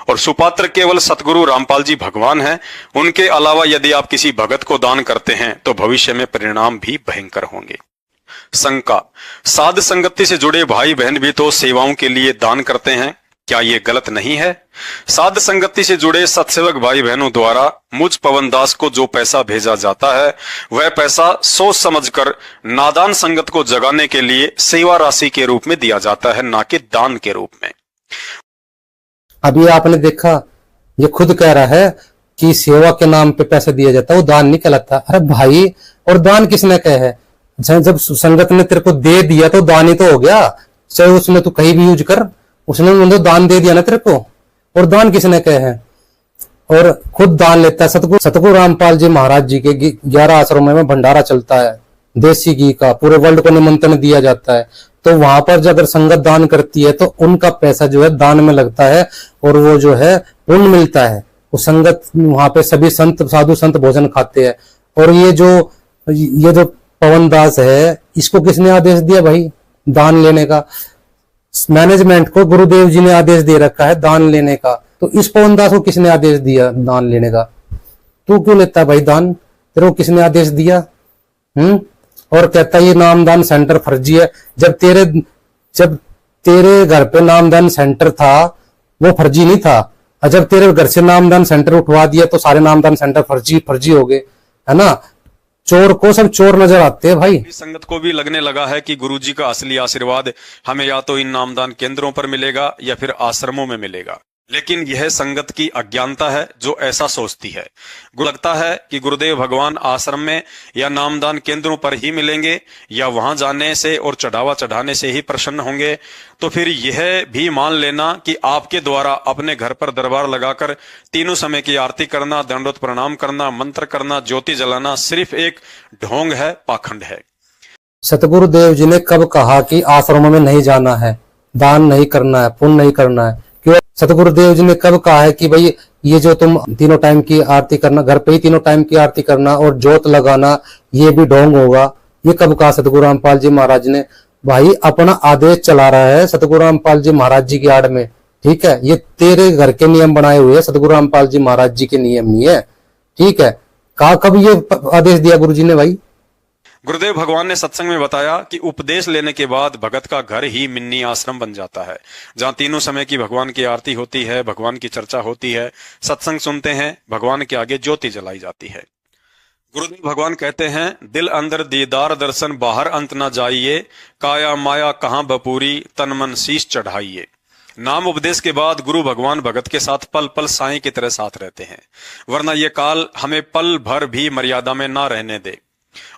और सुपात्र केवल सतगुरु रामपाल जी भगवान हैं। उनके अलावा यदि आप किसी भगत को दान करते हैं तो भविष्य में परिणाम भी भयंकर होंगे। शंका, साध संगति से जुड़े भाई बहन भी तो सेवाओं के लिए दान करते हैं, क्या ये गलत नहीं है? साध संगति से जुड़े सत्सेवक भाई बहनों द्वारा मुझ पवन दास को जो पैसा भेजा जाता है वह पैसा सोच समझकर नादान संगत को जगाने के लिए सेवा राशि के रूप में दिया जाता है, ना कि दान के रूप में। अभी आपने देखा, ये खुद कह रहा है कि सेवा के नाम पे पैसा दिया जाता है, वो दान नहीं कहलाता। अरे भाई, और दान किसने कहे है? जब संगत ने तेरे को दे दिया तो दान ही तो हो गया, चाहे उसमें तू कहीं भी यूज कर, उसने दान दे दिया ना तेरे को। और दान किसने कहे है? और खुद दान लेता है। सतगुरु रामपाल जी महाराज जी के 11 आश्रमों में भंडारा चलता है देसी घी का, पूरे वर्ल्ड को निमंत्रण दिया जाता है। तो वहां पर जो अगर संगत दान करती है तो उनका पैसा जो है दान में लगता है और वो जो है पुण्य मिलता है। वो संगत वहां पे सभी संत साधु संत भोजन खाते हैं। और ये जो पवन दास है, इसको किसने आदेश दिया भाई दान लेने का? मैनेजमेंट को गुरुदेव जी ने आदेश दे रखा है दान लेने का। तो इस पवन दास को किसने आदेश दिया दान लेने का? तू क्यों लेता है भाई दान? तेरे को किसने आदेश दिया? और कहता है ये नामदान सेंटर फर्जी है। जब तेरे घर पे नामदान सेंटर था वो फर्जी नहीं था, और जब तेरे घर से नामदान सेंटर उठवा दिया तो सारे नामदान सेंटर फर्जी हो गए, है ना? चोर को सब चोर नजर आते हैं भाई। संगत को भी लगने लगा है कि गुरुजी का असली आशीर्वाद हमें या तो इन नामदान केंद्रों पर मिलेगा या फिर आश्रमों में मिलेगा। लेकिन यह संगत की अज्ञानता है जो ऐसा सोचती है। लगता है कि गुरुदेव भगवान आश्रम में या नामदान केंद्रों पर ही मिलेंगे या वहां जाने से और चढ़ावा चढ़ाने से ही प्रसन्न होंगे। तो फिर यह भी मान लेना कि आपके द्वारा अपने घर पर दरबार लगाकर तीनों समय की आरती करना, दंडोत प्रणाम करना, मंत्र करना, ज्योति जलाना सिर्फ एक ढोंग है, पाखंड है। सतगुरुदेव जी ने कब कहा कि आश्रमों में नहीं जाना है, दान नहीं करना है, पुण्य नहीं करना है? सतगुरुदेव जी ने कब कहा है कि भाई ये जो तुम तीनों टाइम की आरती करना, घर पे ही तीनों टाइम की आरती करना और जोत लगाना ये भी ढोंग होगा? ये कब कहा सतगुरु रामपाल जी महाराज ने? भाई अपना आदेश चला रहा है सतगुरु रामपाल जी महाराज जी की आड़ में, ठीक है? ये तेरे घर के नियम बनाए हुए हैं, सतगुरु रामपाल जी महाराज जी के नियम नहीं है, ठीक है? कहा कब ये आदेश दिया गुरु जी ने भाई? गुरुदेव भगवान ने सत्संग में बताया कि उपदेश लेने के बाद भगत का घर ही मिन्नी आश्रम बन जाता है, जहां तीनों समय की भगवान की आरती होती है, भगवान की चर्चा होती है, सत्संग सुनते हैं, भगवान के आगे ज्योति जलाई जाती है। गुरुदेव भगवान कहते हैं, दिल अंदर दीदार दर्शन बाहर अंत ना जाइए, काया माया कहां बपूरी तन मन शीश चढ़ाइए। नाम उपदेश के बाद गुरु भगवान भगत के साथ पल पल साईं की तरह साथ रहते हैं, वरना ये काल हमें पल भर भी मर्यादा में ना रहने दे।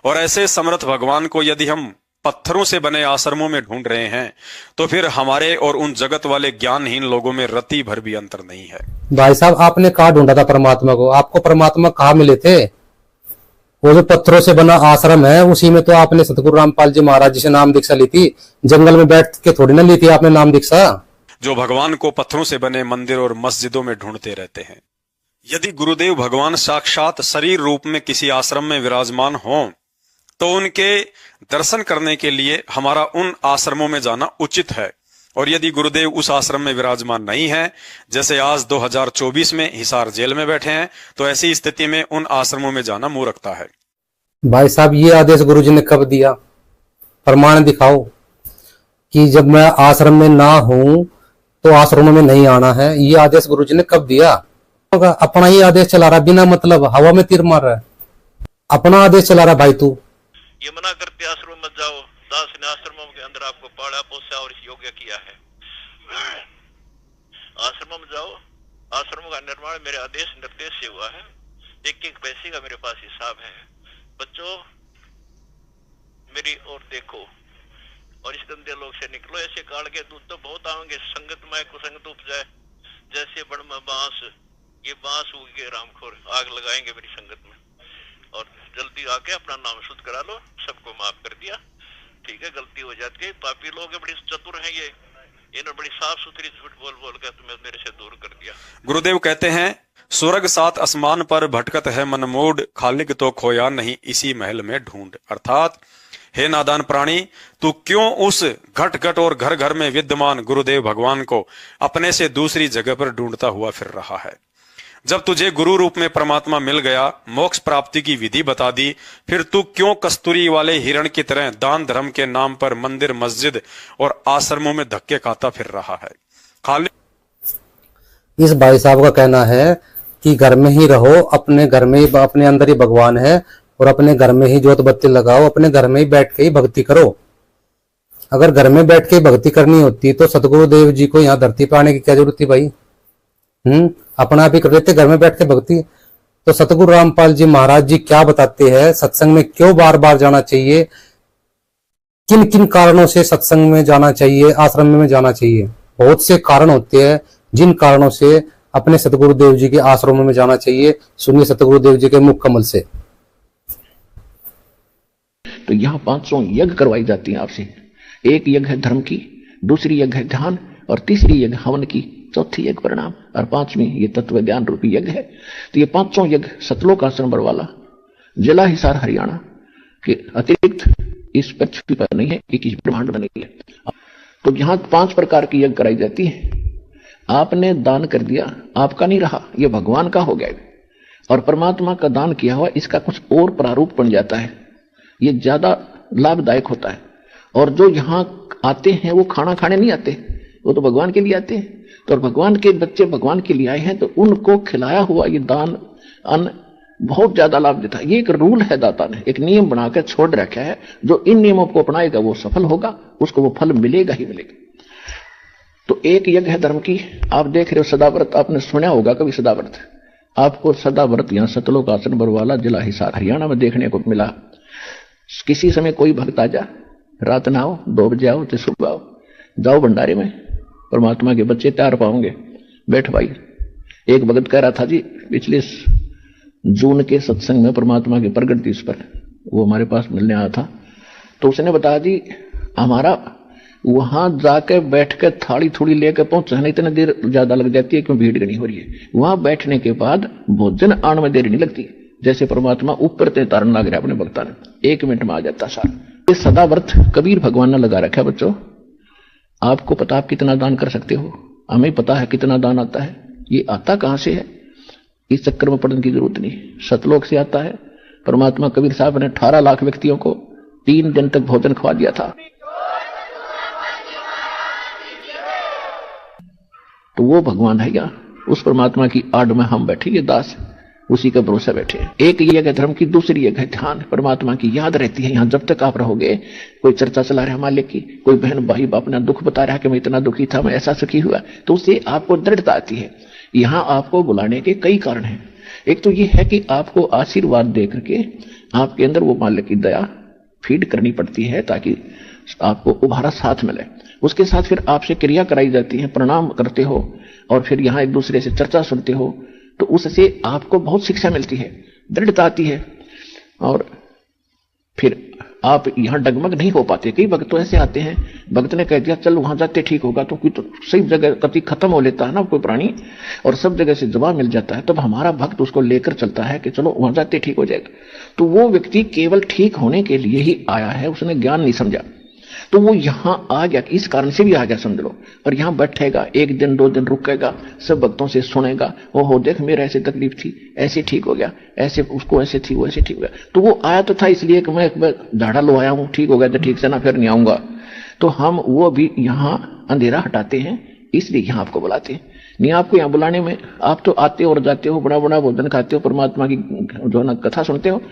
और ऐसे समर्थ भगवान को यदि हम पत्थरों से बने आश्रमों में ढूंढ रहे हैं तो फिर हमारे और उन जगत वाले ज्ञानहीन लोगों में रति भर भी अंतर नहीं है। भाई साहब आपने कहा ढूंढा था परमात्मा को? आपको परमात्मा कहाँ मिले थे? वो जो पत्थरों से बना आश्रम है उसी में तो आपने सतगुरु रामपाल जी महाराज जी से नाम दीक्षा ली थी। जंगल में बैठ के थोड़ी ना ली थी आपने नाम दीक्षा। जो भगवान को पत्थरों से बने मंदिर और मस्जिदों में ढूंढते रहते हैं। यदि गुरुदेव भगवान साक्षात शरीर रूप में किसी आश्रम में विराजमान हों तो उनके दर्शन करने के लिए हमारा उन आश्रमों में जाना उचित है। और यदि गुरुदेव उस आश्रम में विराजमान नहीं है, जैसे आज 2024 में हिसार जेल में बैठे हैं, तो ऐसी स्थिति में उन आश्रमों में जाना मूर्खता है। भाई साहब ये आदेश गुरुजी ने कब दिया? प्रमाण दिखाओ कि जब मैं आश्रम में ना हूं तो आश्रमों में नहीं आना है। ये आदेश गुरुजी ने कब दिया? अपना ही आदेश चला रहा, बिना मतलब हवा में तीर मार रहा है, अपना आदेश चला रहा। भाई तू ये मना करते आश्रम मत जाओ, दास ने आश्रमों के अंदर आपको पाला पोसा और इस योग्य किया है। आश्रम में जाओ, आश्रमों का निर्माण मेरे आदेश निर्देश से हुआ है। एक एक पैसे का मेरे पास हिसाब है। बच्चों मेरी ओर देखो और इस गंदे लोग से निकलो। ऐसे काल के दूध तो बहुत आएंगे, संगत में कुसंगत उपजाए जैसे बड़ में बांस, ये बांस उगे रामखोर आग लगाएंगे मेरी संगत में। और जल्दी आके अपना नाम शुद्ध करा लो, सबको माफ कर दिया, ठीक है, गलती हो जाती है। पापी लोग बड़ी चतुर हैं, ये इन्होंने बड़ी साफ सुथरी झूठ बोल बोल कर तुम्हें मेरे से दूर कर दिया। गुरुदेव कहते हैं, स्वर्ग सात आसमान पर भटकत है मनमोड, खालिक तो खोया नहीं इसी महल में ढूंढ। अर्थात हे नादान प्राणी, तू क्यों उस घट घट और घर घर में विद्यमान गुरुदेव भगवान को अपने से दूसरी जगह पर ढूंढता हुआ फिर रहा है। जब तुझे गुरु रूप में परमात्मा मिल गया, मोक्ष प्राप्ति की विधि बता दी, फिर तू क्यों कस्तूरी वाले हिरण की तरह दान धर्म के नाम पर मंदिर मस्जिद और आश्रमों में धक्के खाता फिर रहा है? खाली इस भाई साहब का कहना है कि घर में ही रहो, अपने घर में ही, अपने अंदर ही भगवान है और अपने घर में ही ज्योत बत्ती लगाओ, अपने घर में ही बैठ के ही भक्ति करो। अगर घर में बैठ के भक्ति करनी होती तो सतगुरुदेव जी को यहाँ धरती पे आने की क्या जरूरत थी भाई? अपना आप ही कर लेते घर में बैठ के भक्ति। तो सतगुरु रामपाल जी महाराज जी क्या बताते हैं, सत्संग में क्यों बार बार जाना चाहिए, किन किन कारणों से सत्संग में जाना चाहिए, आश्रम में जाना चाहिए? बहुत से कारण होते हैं जिन कारणों से अपने सतगुरुदेव जी के आश्रमों में जाना चाहिए। सुनिए सतगुरुदेव जी के मुख कमल से। तो यहाँ 500 यज्ञ करवाई जाती हैं आपसे। एक यज्ञ है धर्म की, दूसरी यज्ञ है ध्यान, और तीसरी यज्ञ हवन की, चौथी यज्ञ प्रणाम, और पांचवी ये तत्व ज्ञान रूपी यज्ञ है। तो ये 500 यज्ञ सतलोक आश्रम बरवाला जिला हिसार हरियाणा के अतिरिक्त इस पृथ्वी पर नहीं है, एक इस ब्रह्मांड में नहीं है। तो यहाँ 5 प्रकार की यज्ञ कराई जाती है। आपने दान कर दिया, आपका नहीं रहा, ये भगवान का हो गया, और परमात्मा का दान किया हुआ इसका कुछ और प्रारूप बन जाता है, ये ज्यादा लाभदायक होता है। और जो यहाँ आते हैं वो खाना खाने नहीं आते, वो तो भगवान के लिए आते हैं। तो भगवान के बच्चे भगवान के लिए आए हैं, तो उनको खिलाया हुआ ये दान अन्न बहुत ज्यादा लाभ देता है। ये एक रूल है, दाता ने एक नियम बनाकर छोड़ रखा है। जो इन नियमों को अपनाएगा वो सफल होगा, उसको वो फल मिलेगा ही मिलेगा। तो एक यज्ञ है धर्म की, आप देख रहे हो सदाव्रत, आपने सुना होगा कभी सदाव्रत। आपको सदाव्रत यहाँ सतलोक आश्रम बरवाला जिला हिसार हरियाणा में देखने को मिला। किसी समय कोई भक्त आ जा, रात ना आओ, 2 बजे आओ तो सुबह आओ, जाओ भंडारे में, परमात्मा के बच्चे तैयार पाओगे, बैठ भाई। एक भगत कह रहा था जी, पिछले जून के सत्संग में परमात्मा के प्रगट दिवस पर वो हमारे पास मिलने आया था। तो उसने बताया जी हमारा वहां जाकर बैठ कर थाली थोड़ी लेकर पहुंचने इतनी देर ज्यादा लग जाती है, क्यों भीड़ नहीं हो रही है। वहां बैठने के बाद भोजन आने में देर नहीं लगती, जैसे परमात्मा ऊपर ते तारण लग रहा अपने भक्ता ने, 1 मिनट में आ जाता सारा। ये सदाव्रत कबीर भगवान ने लगा रखा है। बच्चों आपको पता आप कितना दान कर सकते हो, हमें पता है कितना दान आता है। ये आता कहां से है, इस चक्कर में पढ़ने की जरूरत नहीं, सतलोक से आता है। परमात्मा कबीर साहब ने 18 लाख व्यक्तियों को 3 दिन तक भोजन खवा दिया था। तो वो भगवान है क्या, उस परमात्मा की आड़ में हम बैठे, ये दास उसी का भरोसा बैठे। एक यज्ञ है धर्म की, दूसरी यज्ञ है ध्यान। परमात्मा की याद रहती है यहाँ जब तक आप रहोगे। कोई चर्चा चला रहा है मालिक की, कोई बहन भाई बाप ने दुख बता रहा है कि मैं इतना दुखी था, मैं ऐसा सुखी हुआ, तो उससे आपको दृढ़ता आती है। यहाँ आपको बुलाने के कई कारण हैं। एक तो ये है कि आपको आशीर्वाद दे करके आपके अंदर वो मालिक की दया फीड करनी पड़ती है, ताकि आपको उभारा साथ मिले। उसके साथ फिर आपसे क्रिया कराई जाती है, प्रणाम करते हो, और फिर यहाँ एक दूसरे से चर्चा सुनते हो, तो उससे आपको बहुत शिक्षा मिलती है, दृढ़ता आती है, और फिर आप यहाँ डगमग नहीं हो पाते। कई भक्त तो ऐसे आते हैं, भक्त ने कह दिया चल वहां जाते ठीक होगा, तो कोई तो सही जगह कभी खत्म हो लेता है ना कोई प्राणी, और सब जगह से जवाब मिल जाता है, तब हमारा भक्त उसको लेकर चलता है कि चलो वहां जाते ठीक हो जाएगा। तो वो व्यक्ति केवल ठीक होने के लिए ही आया है, उसने ज्ञान नहीं समझा, तो वो यहां आ गया, इस कारण से भी आ गया समझ लो। और यहां बैठेगा, 1 दिन 2 दिन रुकेगा, सब भक्तों से सुनेगा, ओहो देख मेरा ऐसे तकलीफ थी, ऐसे ठीक हो गया, ऐसे उसको ऐसे थी, वो ऐसे ठीक हो गया। तो वो आया तो था इसलिए कि मैं झाड़ा लो आया हूं, ठीक हो गया तो ठीक से ना, फिर नहीं आऊंगा। तो हम वो भी यहाँ अंधेरा हटाते हैं, इसलिए यहाँ आपको बुलाते हैं। नहीं आपको यहाँ बुलाने में, आप तो आते और जाते हो, बड़ा बड़ा भोजन खाते हो, परमात्मा की जो ना कथा सुनते हो।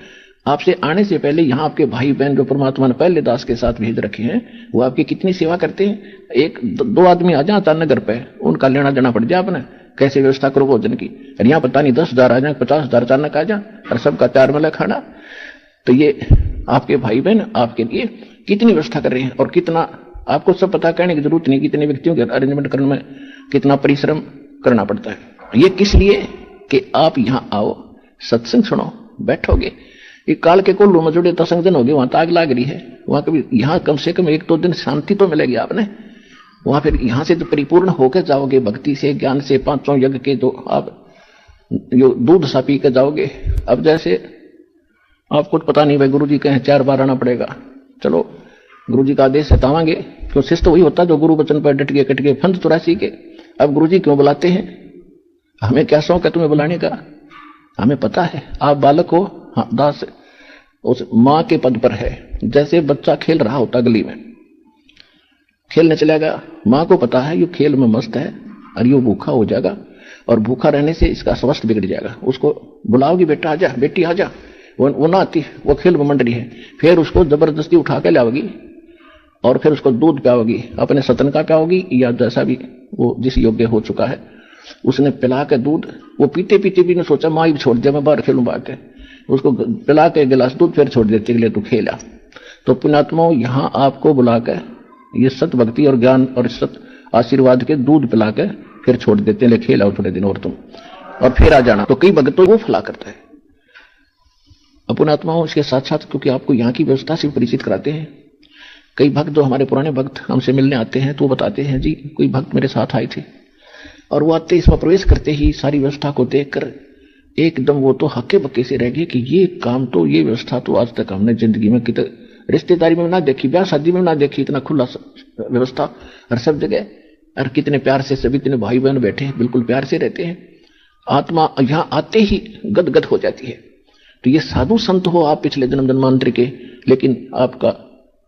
आपसे आने से पहले यहाँ आपके भाई बहन जो परमात्मा ने पहले दास के साथ भेज रखे हैं, वो आपकी कितनी सेवा करते हैं। 1-2 आदमी आ जाए अचानक घर पे, उनका लेना देना पड़ जाए, आपने कैसे व्यवस्था करो भोजन की। और यहाँ पता नहीं 10,000 आ जाए, 50,000 अचानक आ जाए, और सबका 4 मिला खाना। तो ये आपके भाई बहन आपके लिए कितनी व्यवस्था कर रहे हैं, और कितना आपको सब पता करने की जरूरत नहीं, कितने व्यक्तियों के अरेंजमेंट करने में कितना परिश्रम करना पड़ता है। ये किस लिए कि आप यहाँ आओ, सत्संग सुनो, बैठोगे, ये काल के कोल्लू में जुड़े तसंग दिन होगे, वहां ताग लाग रही है, वहां कभी यहाँ कम से कम 1-2 दिन शांति तो मिलेगी आपने। वहां फिर यहां से तो परिपूर्ण होकर जाओगे, भक्ति से ज्ञान से, 500 यज्ञ के जो आप जो दूध सा पी के जाओगे। अब जैसे आपको पता नहीं भाई गुरु जी कहें 4 बार आना पड़ेगा, चलो गुरु जी का आदेश है तावांगे, क्यों शिष्ट वही होता जो गुरु वचन पर डट गए, कट गए, फंद 84 के। अब गुरु जी क्यों बुलाते हैं, हमें क्या शौक है तुम्हें बुलाने का, हमें पता है आप बालक हो, हाँ दास उस मां के पद पर है। जैसे बच्चा खेल रहा होता गली में, खेलने चलेगा, मां को पता है ये खेल में मस्त है और ये भूखा हो जाएगा, और भूखा रहने से इसका स्वास्थ्य बिगड़ जाएगा। उसको बुलाओगी बेटा आजा, बेटी आजा, वो ना आती, वो खेल में मंड रही है, फिर उसको जबरदस्ती उठा के लाओगी, और फिर उसको दूध पिलाओगी, अपने सतन का पिलाओगी, या जैसा भी वो जिस योग्य हो चुका है उसने पिला के दूध, वो पीते पीते भी ने सोचा माँ ही छोड़ दिया, मैं बाहर खेलूं बाके, उसको पिला के गिलास दूध फिर छोड़ देते के लिए तू खेला। तो पुण्यात्माओं यहाँ आपको बुला के ये सत भक्ति और ज्ञान और सत आशीर्वाद के दूध पिला के फिर छोड़ देते हैं, ले खेल आओ थोड़े दिन और तुम, और फिर आ जाना। तो कई भक्त तो वो फला करता है अपन आत्माओं इसके साथ साथ, क्योंकि आपको यहाँ की व्यवस्था से परिचित कराते हैं। कई भक्त जो हमारे पुराने भक्त हमसे मिलने आते हैं तो वो बताते हैं जी कोई भक्त मेरे साथ आए थे और वो आते इसमें प्रवेश करते ही सारी व्यवस्था को देखकर एकदम वो तो हक्के बक्के से रह गए कि ये काम तो, ये व्यवस्था तो आज तक हमने जिंदगी में कितने रिश्तेदारी में ना देखी, ब्याह शादी में ना देखी, इतना खुला व्यवस्था हर सब जगह, और कितने प्यार से सभी इतने भाई बहन बैठे हैं, बिल्कुल प्यार से रहते हैं। आत्मा यहाँ आते ही गदगद हो जाती है। तो ये साधु संत हो आप पिछले जन्म जन्मांतर के, लेकिन आपका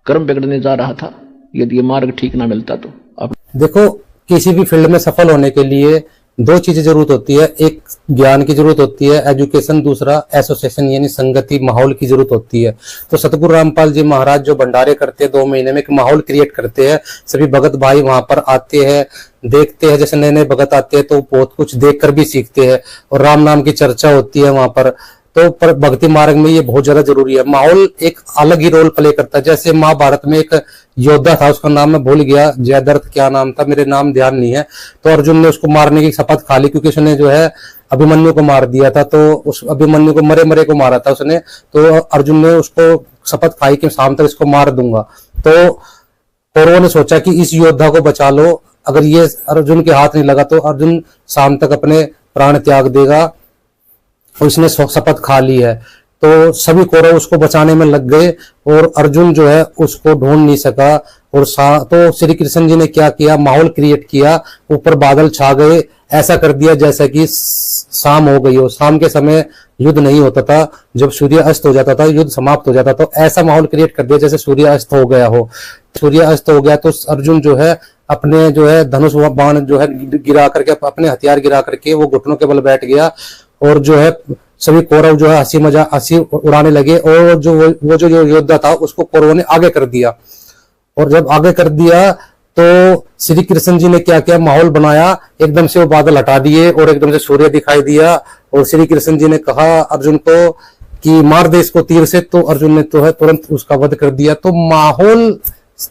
कर्म बिगड़ने जा रहा था, यदि ये मार्ग ठीक ना मिलता तो आप देखो, किसी भी फील्ड में सफल होने के लिए दो चीजें जरूरत होती है। एक ज्ञान की जरूरत होती है, एजुकेशन, दूसरा एसोसिएशन यानी संगति, माहौल की जरूरत होती है। तो सतगुरु रामपाल जी महाराज जो भंडारे करते हैं 2 महीने में, एक माहौल क्रिएट करते हैं। सभी भगत भाई वहां पर आते हैं, देखते हैं, जैसे नए नए भगत आते हैं तो बहुत कुछ देखकर भी सीखते हैं, और राम नाम की चर्चा होती है वहां पर। तो पर भक्ति मार्ग में ये बहुत ज्यादा जरूरी है। माहौल एक अलग ही रोल प्ले करता है। जैसे महाभारत में एक योद्धा था, उसका नाम मैं भूल गया, जयद्रथ क्या नाम था, मेरे नाम ध्यान नहीं है। तो अर्जुन ने उसको मारने की शपथ खा ली, क्योंकि उसने जो है अभिमन्यु को मार दिया था। तो उस अभिमन्यु को मरे मरे को मारा था उसने। तो अर्जुन ने उसको शपथ खाई कि शाम तक इसको मार दूंगा। तो कौरवों ने सोचा कि इस योद्धा को बचा लो, अगर ये अर्जुन के हाथ नहीं लगा तो अर्जुन शाम तक अपने प्राण त्याग देगा, और इसने शपथ खा ली है। तो सभी कौरव उसको बचाने में लग गए, और अर्जुन जो है उसको ढूंढ नहीं सका। और तो श्री कृष्ण जी ने क्या किया, माहौल क्रिएट किया, ऊपर बादल छा गए, ऐसा कर दिया जैसा कि शाम हो गई हो। शाम के समय युद्ध नहीं होता था, जब सूर्य अस्त हो जाता था युद्ध समाप्त हो जाता था। तो ऐसा माहौल क्रिएट कर दिया जैसे सूर्य अस्त हो गया हो। सूर्य अस्त हो गया तो अर्जुन जो है अपने जो है धनुष बाण जो है गिरा करके, अपने हथियार गिरा करके वो घुटनों के बल बैठ गया, और जो है सभी कौरव जो है हंसी उड़ाने लगे। और जो वो जो योद्धा था उसको कौरवों ने आगे कर दिया। और जब आगे कर दिया तो श्री कृष्ण जी ने क्या किया, माहौल बनाया, एकदम से वो बादल हटा दिए और एकदम से सूर्य दिखाई दिया। और श्री कृष्ण जी ने कहा अर्जुन को कि मार दे इसको तीर से। तो अर्जुन ने तो है तुरंत उसका वध कर दिया। तो माहौल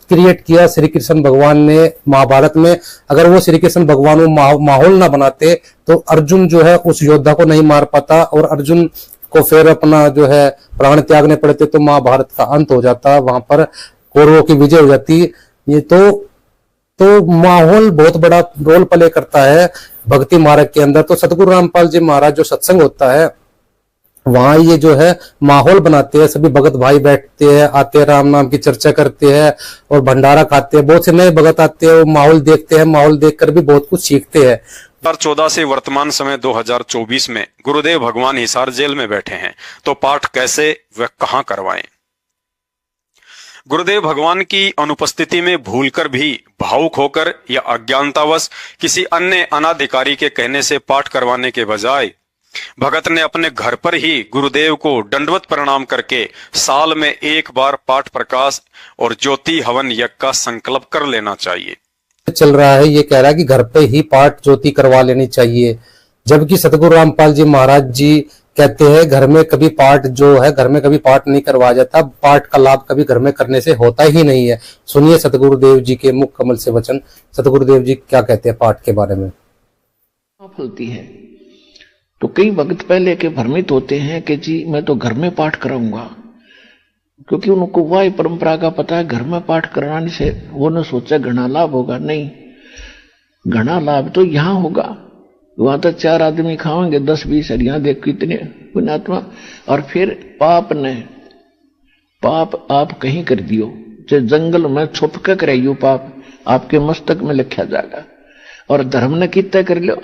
क्रिएट किया श्री कृष्ण भगवान ने महाभारत में। अगर वो श्री कृष्ण भगवान वो माहौल ना बनाते तो अर्जुन जो है उस योद्धा को नहीं मार पाता, और अर्जुन को फिर अपना जो है प्राण त्यागने पड़ते, तो महाभारत का अंत हो जाता, वहां पर कौरवों की विजय हो जाती। ये तो माहौल बहुत बड़ा रोल प्ले करता है भक्ति मार्ग के अंदर। तो सतगुरु रामपाल जी महाराज जो सत्संग होता है वहां ये जो है माहौल बनाते हैं, सभी भगत भाई बैठते हैं, आते हैं, राम नाम की चर्चा करते हैं और भंडारा खाते हैं। बहुत से नए भगत आते हैं, वो माहौल देखते हैं, माहौल देखकर भी बहुत कुछ सीखते हैं। 2014 से वर्तमान समय 2024 में गुरुदेव भगवान हिसार जेल में बैठे हैं, तो पाठ कैसे व कहां करवाएं? गुरुदेव भगवान की अनुपस्थिति में भूलकर भी भावुक होकर या अज्ञानतावश किसी अन्य अनाधिकारी के कहने से पाठ करवाने के बजाय भगत ने अपने घर पर ही गुरुदेव को दंडवत प्रणाम करके साल में एक बार पाठ प्रकाश और ज्योति हवन यज्ञ का संकल्प कर लेना चाहिए। चल रहा है, ये कह रहा है कि घर पे ही पाठ ज्योति करवा लेनी चाहिए, जबकि सतगुरु रामपाल जी महाराज जी कहते हैं घर में कभी पाठ जो है घर में कभी पाठ नहीं करवाया जाता, पाठ का लाभ कभी घर में करने से होता ही नहीं है। सुनिए सतगुरुदेव जी के मुख कमल से वचन, सतगुरुदेव जी क्या कहते हैं पाठ के बारे में। फलती है तो कई भक्त पहले के भ्रमित होते हैं कि जी मैं तो घर में पाठ कराऊंगा, क्योंकि उनको वह परंपरा का पता है घर में पाठ कराने से वो न सोचा घना लाभ होगा। नहीं, घना लाभ तो यहां होगा, वहां तो 4 आदमी खाएंगे 10-20 हरियां देख कितने पुण्यात्मा। और फिर पाप आप कहीं कर दियो, जो जंगल में छुप कर कराइयो पाप आपके मस्तक में लिखा जाएगा, और धर्म ने कितना कर लो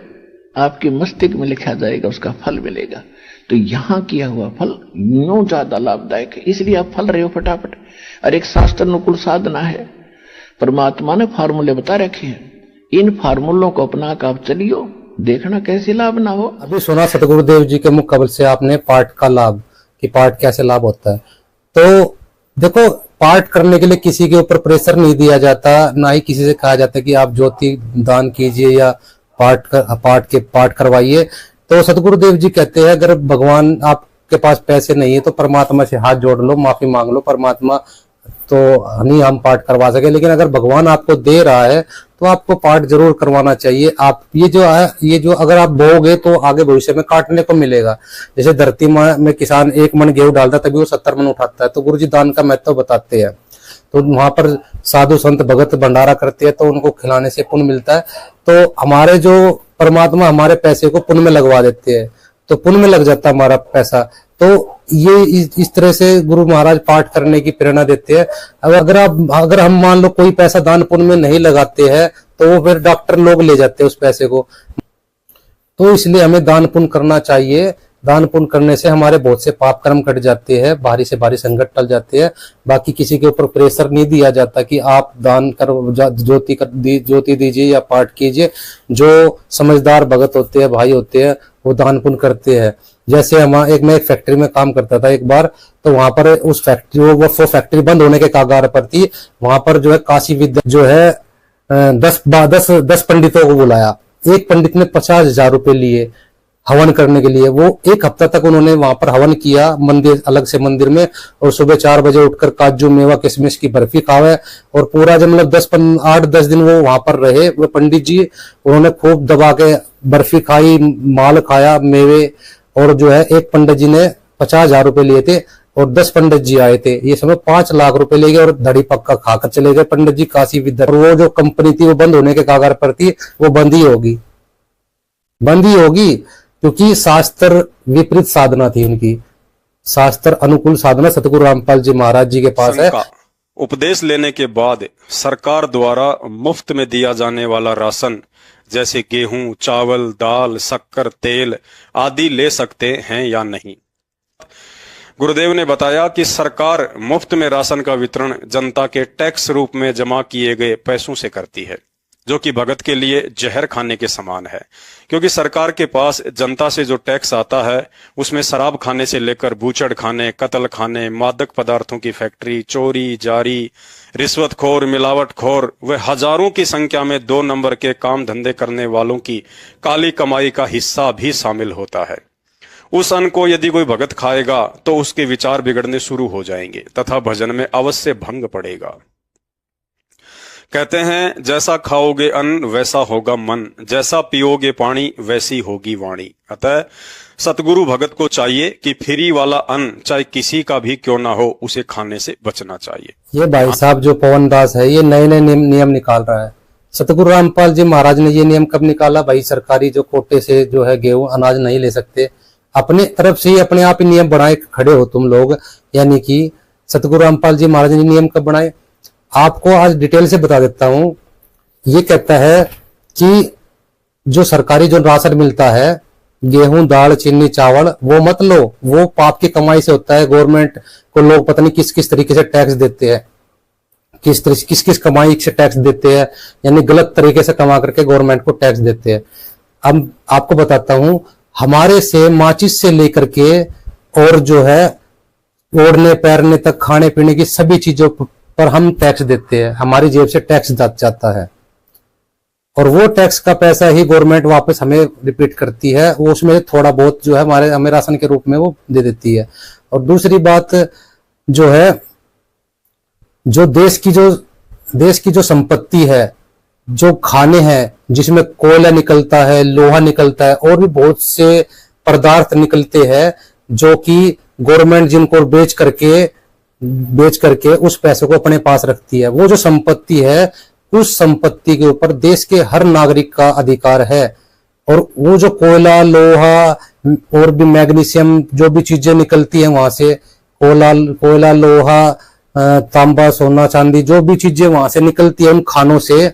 आपके मस्तिष्क में लिखा जाएगा, उसका फल मिलेगा। तो यहां किया हुआ फल यूं ज्यादा लाभदायक है, इसलिए आप फल रहे हो फटाफट। और एक शास्त्र अनुकूल साधना है, परमात्मा ने फार्मूले बता रखे हैं, इन फार्मूलों को अपना कर आप चलियो, देखना कैसे लाभ ना हो। अभी सुना सतगुरुदेव जी के मुख कबल से आपने पाठ का लाभ, कि पाठ कैसे लाभ होता है। तो देखो, पाठ करने के लिए किसी के ऊपर प्रेशर नहीं दिया जाता, ना ही किसी से कहा जाता कि आप ज्योति दान कीजिए या पाठ करवाइए। तो सतगुरुदेव जी कहते हैं अगर भगवान आपके पास पैसे नहीं है तो परमात्मा से हाथ जोड़ लो, माफी मांग लो, परमात्मा तो नहीं हम पाठ करवा सके, लेकिन अगर भगवान आपको दे रहा है तो आपको पाठ जरूर करवाना चाहिए। आप ये जो अगर आप बोओगे तो आगे भविष्य में काटने को मिलेगा। जैसे धरती में किसान 1 मन गेहूं डालता है तभी वो 70 मन उठाता है। तो गुरुजी दान का महत्व बताते हैं। तो वहां पर साधु संत भगत भंडारा करते हैं तो उनको खिलाने से पुण्य मिलता है। तो हमारे जो परमात्मा हमारे पैसे को पुण्य में लगवा देते हैं, तो पुण्य में लग जाता है हमारा पैसा। तो ये इस तरह से गुरु महाराज पाठ करने की प्रेरणा देते हैं। अगर हम मान लो कोई पैसा दान पुण्य में नहीं लगाते हैं तो वो फिर डॉक्टर लोग ले जाते हैं उस पैसे को। तो इसलिए हमें दान पुण्य करना चाहिए। दान पुण्य करने से हमारे बहुत से पाप कर्म कट जाते हैं, भारी से भारी संकट टल जाते हैं। बाकी किसी के ऊपर प्रेशर नहीं दिया जाता कि आप दान ज्योति दीजिए या पाठ कीजिए। जो समझदार भगत होते हैं, भाई होते हैं, वो दान पुण्य करते हैं। जैसे मैं एक फैक्ट्री में काम करता था एक बार, तो वहां पर उस फैक्ट्री वो फैक्ट्री बंद होने के कगार पर थी। वहां पर जो है काशी विद्या जो है 10 पंडितों को बुलाया। एक पंडित ने 50,000 रुपए लिए हवन करने के लिए। वो 1 हफ्ता तक उन्होंने वहां पर हवन किया मंदिर अलग से मंदिर में, और सुबह 4 बजे उठकर काजू मेवा किशमिश की बर्फी खावे। और पूरा जब मतलब 8-10 दिन वो वहां पर रहे वो पंडित जी, उन्होंने खूब दबा के बर्फी खाई, माल खाया, मेवे। और जो है एक पंडित जी ने 50,000 रुपए लिए थे और 10 पंडित जी आए थे। ये समय 5 लाख रुपए ले गए और धड़ी पक्का खाकर चले गए पंडित जी काशी विद्या। और वो जो कंपनी थी वो बंद होने के कगार पर थी, वो बंद ही होगी क्योंकि शास्त्र विपरीत साधना थी उनकी। शास्त्र अनुकूल साधना सतगुरु रामपाल जी महाराज जी के पास है। उपदेश लेने के बाद सरकार द्वारा मुफ्त में दिया जाने वाला राशन जैसे गेहूं, चावल, दाल, शक्कर, तेल आदि ले सकते हैं या नहीं। गुरुदेव ने बताया कि सरकार मुफ्त में राशन का वितरण जनता के टैक्स रूप में जमा किए गए पैसों से करती है, जो कि भगत के लिए जहर खाने के समान है। क्योंकि सरकार के पास जनता से जो टैक्स आता है उसमें शराब खाने से लेकर बूचड़ खाने, कत्ल खाने, मादक पदार्थों की फैक्ट्री, चोरी जारी, रिश्वतखोर, मिलावटखोर व हजारों की संख्या में 2 नंबर के काम धंधे करने वालों की काली कमाई का हिस्सा भी शामिल होता है। उस अन्न को यदि कोई भगत खाएगा तो उसके विचार बिगड़ने शुरू हो जाएंगे तथा भजन में अवश्य भंग पड़ेगा। कहते हैं जैसा खाओगे अन्न वैसा होगा मन, जैसा पियोगे पानी वैसी होगी वाणी। अतः सतगुरु भगत को चाहिए कि फ्री वाला अन्न चाहे किसी का भी क्यों ना हो उसे खाने से बचना चाहिए। ये भाई साहब जो पवन दास है ये नए नए नियम निकाल रहा है। सतगुरु रामपाल जी महाराज ने ये नियम कब निकाला? भाई सरकारी जो कोटे से जो है गेहूं अनाज नहीं ले सकते, अपने तरफ से ही अपने आप ही नियम बनाए खड़े हो तुम लोग। यानी कि सतगुरु रामपाल जी महाराज ने नियम कब बनाए आपको आज डिटेल से बता देता हूं। ये कहता है कि जो सरकारी जो राशन मिलता है गेहूं, दाल, चीनी, चावल, वो मत लो, वो पाप की कमाई से होता है। गवर्नमेंट को लोग पता नहीं किस किस तरीके से टैक्स देते हैं, किस कमाई से टैक्स देते हैं, यानी गलत तरीके से कमा करके गवर्नमेंट को टैक्स देते हैं। अब आपको बताता हूं, हमारे से माचिस से लेकर के और जो है ओढ़ने पैरने तक, खाने पीने की सभी चीजों पर हम टैक्स देते हैं। हमारी जेब से टैक्स जाता है और वो टैक्स का पैसा ही गवर्नमेंट वापस हमें रिपीट करती है। वो उसमें थोड़ा बहुत जो है हमें राशन के रूप में वो दे देती है। और दूसरी बात जो है, जो देश की जो संपत्ति है, जो खाने हैं जिसमें कोयला निकलता है, लोहा निकलता है और भी बहुत से पदार्थ निकलते हैं, जो कि गवर्नमेंट जिनको बेच करके उस पैसे को अपने पास रखती है। वो जो संपत्ति है उस संपत्ति के ऊपर देश के हर नागरिक का अधिकार है। और वो जो कोयला, लोहा और भी मैग्नीशियम जो भी चीजें निकलती है वहां से, कोयला, लोहा, तांबा, सोना, चांदी, जो भी चीजें वहां से निकलती है उन खानों से,